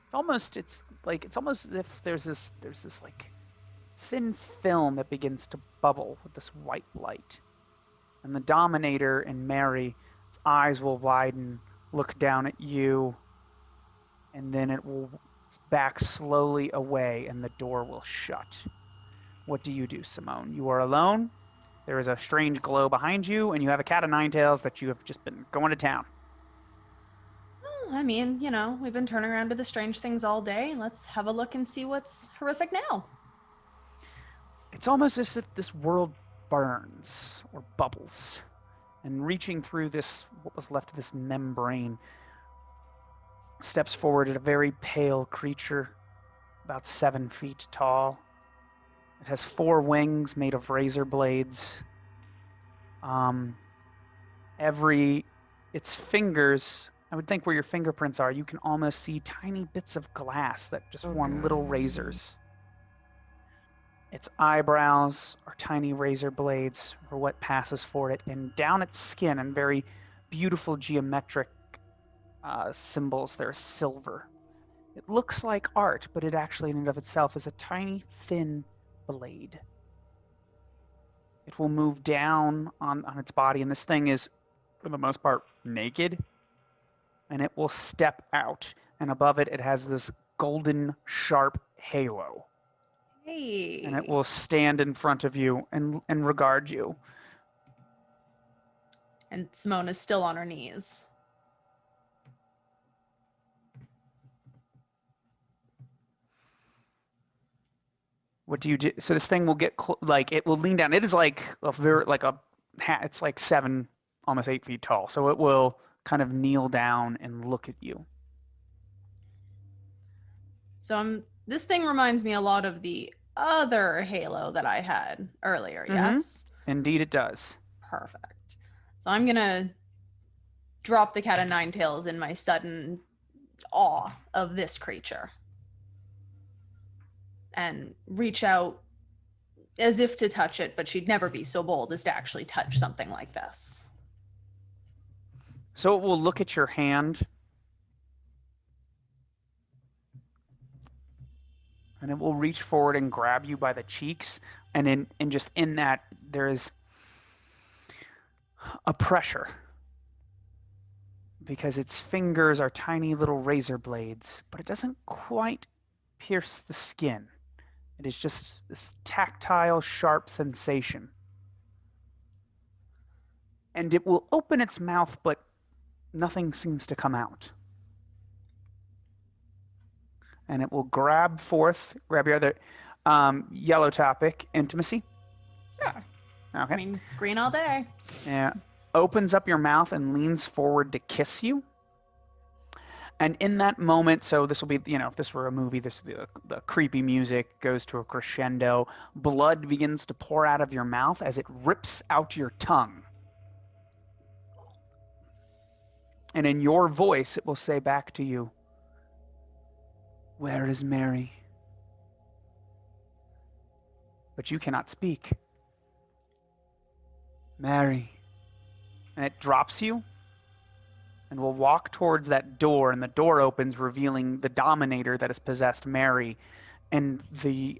It's almost as if there's this like thin film that begins to bubble with this white light. And the Dominator and Mary, its eyes will widen, look down at you, and then it will back slowly away and the door will shut. What do you do, Simone? You are alone. There is a strange glow behind you, and you have a cat of nine tails that you have just been going to town. Well, I mean, you know, we've been turning around to the strange things all day. Let's have a look and see what's horrific now. It's almost as if this world burns or bubbles, and reaching through this, what was left of this membrane, steps forward at a very pale creature, about 7 feet tall. It has 4 wings made of razor blades. Its fingers, I would think where your fingerprints are, you can almost see tiny bits of glass that just form little razors. Its eyebrows are tiny razor blades, or what passes for it, and down its skin, in very beautiful geometric symbols, there's silver. It looks like art, but it actually in and of itself is a tiny, thin blade. It will move down on its body, and this thing is, for the most part, naked. And it will step out, and above it, it has this golden, sharp halo. Hey. And it will stand in front of you and regard you. And Simone is still on her knees. What do you do? So this thing will get like it will lean down. It is like a very it's like 7, almost 8 feet tall. So it will kind of kneel down and look at you. So this thing reminds me a lot of the other halo that I had earlier. Yes. Indeed, it does. Perfect. So I'm gonna drop the cat of nine tails in my sudden awe of this creature and reach out as if to touch it, but she'd never be so bold as to actually touch something like this. So it will look at your hand, and it will reach forward and grab you by the cheeks, and just in that there is a pressure, because its fingers are tiny little razor blades, but it doesn't quite pierce the skin. It is just this tactile, sharp sensation. And it will open its mouth, but nothing seems to come out. And it will grab your other yellow topic, intimacy. Sure. Okay. I mean, green all day. Yeah. Opens up your mouth and leans forward to kiss you. And in that moment, so this will be, if this were a movie, this would be the creepy music goes to a crescendo. Blood begins to pour out of your mouth as it rips out your tongue. And in your voice, it will say back to you, "Where is Mary?" But you cannot speak. Mary. And it drops you and will walk towards that door, and the door opens, revealing the Dominator that has possessed Mary, and the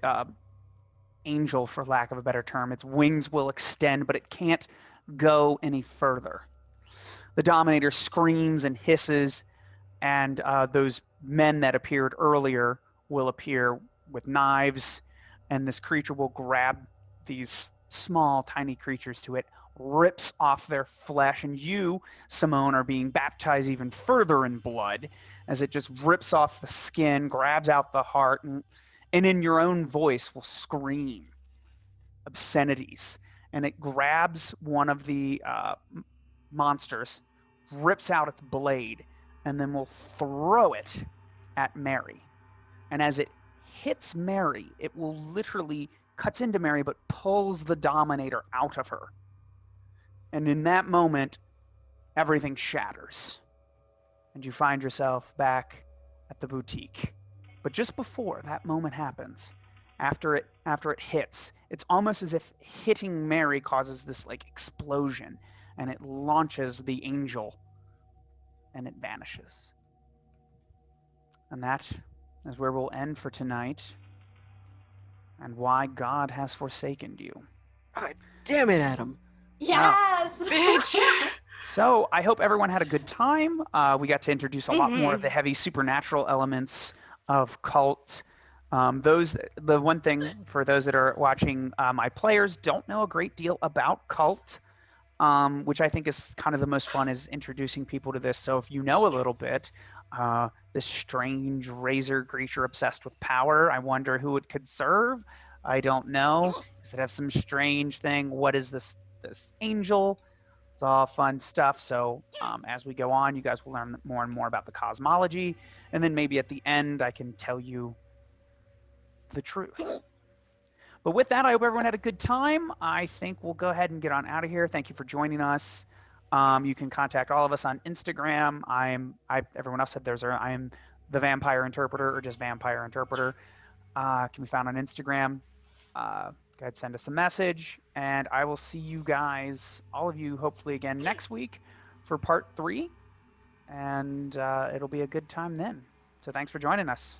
angel, for lack of a better term. Its wings will extend, but it can't go any further. The Dominator screams and hisses, and those men that appeared earlier will appear with knives, and this creature will grab these small, tiny creatures to it, rips off their flesh, and you, Simone, are being baptized even further in blood as it just rips off the skin, grabs out the heart, and in your own voice will scream obscenities. And it grabs one of the monsters, rips out its blade, and then will throw it at Mary. And as it hits Mary, it will literally cuts into Mary but pulls the Dominator out of her. And in that moment, everything shatters. And you find yourself back at the boutique. But just before that moment happens, after it hits, it's almost as if hitting Mary causes this explosion, and it launches the angel, and it vanishes. And that is where we'll end for tonight. and why God has forsaken you. Damn it, Adam. Yes. Bitch. So I hope everyone had a good time. We got to introduce a lot more of the heavy supernatural elements of KULT. The one thing for those that are watching, my players don't know a great deal about KULT, which I think is kind of the most fun, is introducing people to this. So if you know a little bit, this strange razor creature obsessed with power, I wonder who it could serve. I don't know. Does it have some strange thing? What is this angel? It's all fun stuff. So as we go on, you guys will learn more and more about the cosmology. And then maybe at the end, I can tell you the truth. But with that, I hope everyone had a good time. I think we'll go ahead and get on out of here. Thank you for joining us. You can contact all of us on Instagram. Everyone else said I am the Vampire Interpreter, or just Vampire Interpreter. Can be found on Instagram. Go ahead, send us a message, and I will see you guys, all of you, hopefully again next week for part 3, and it'll be a good time then. So thanks for joining us.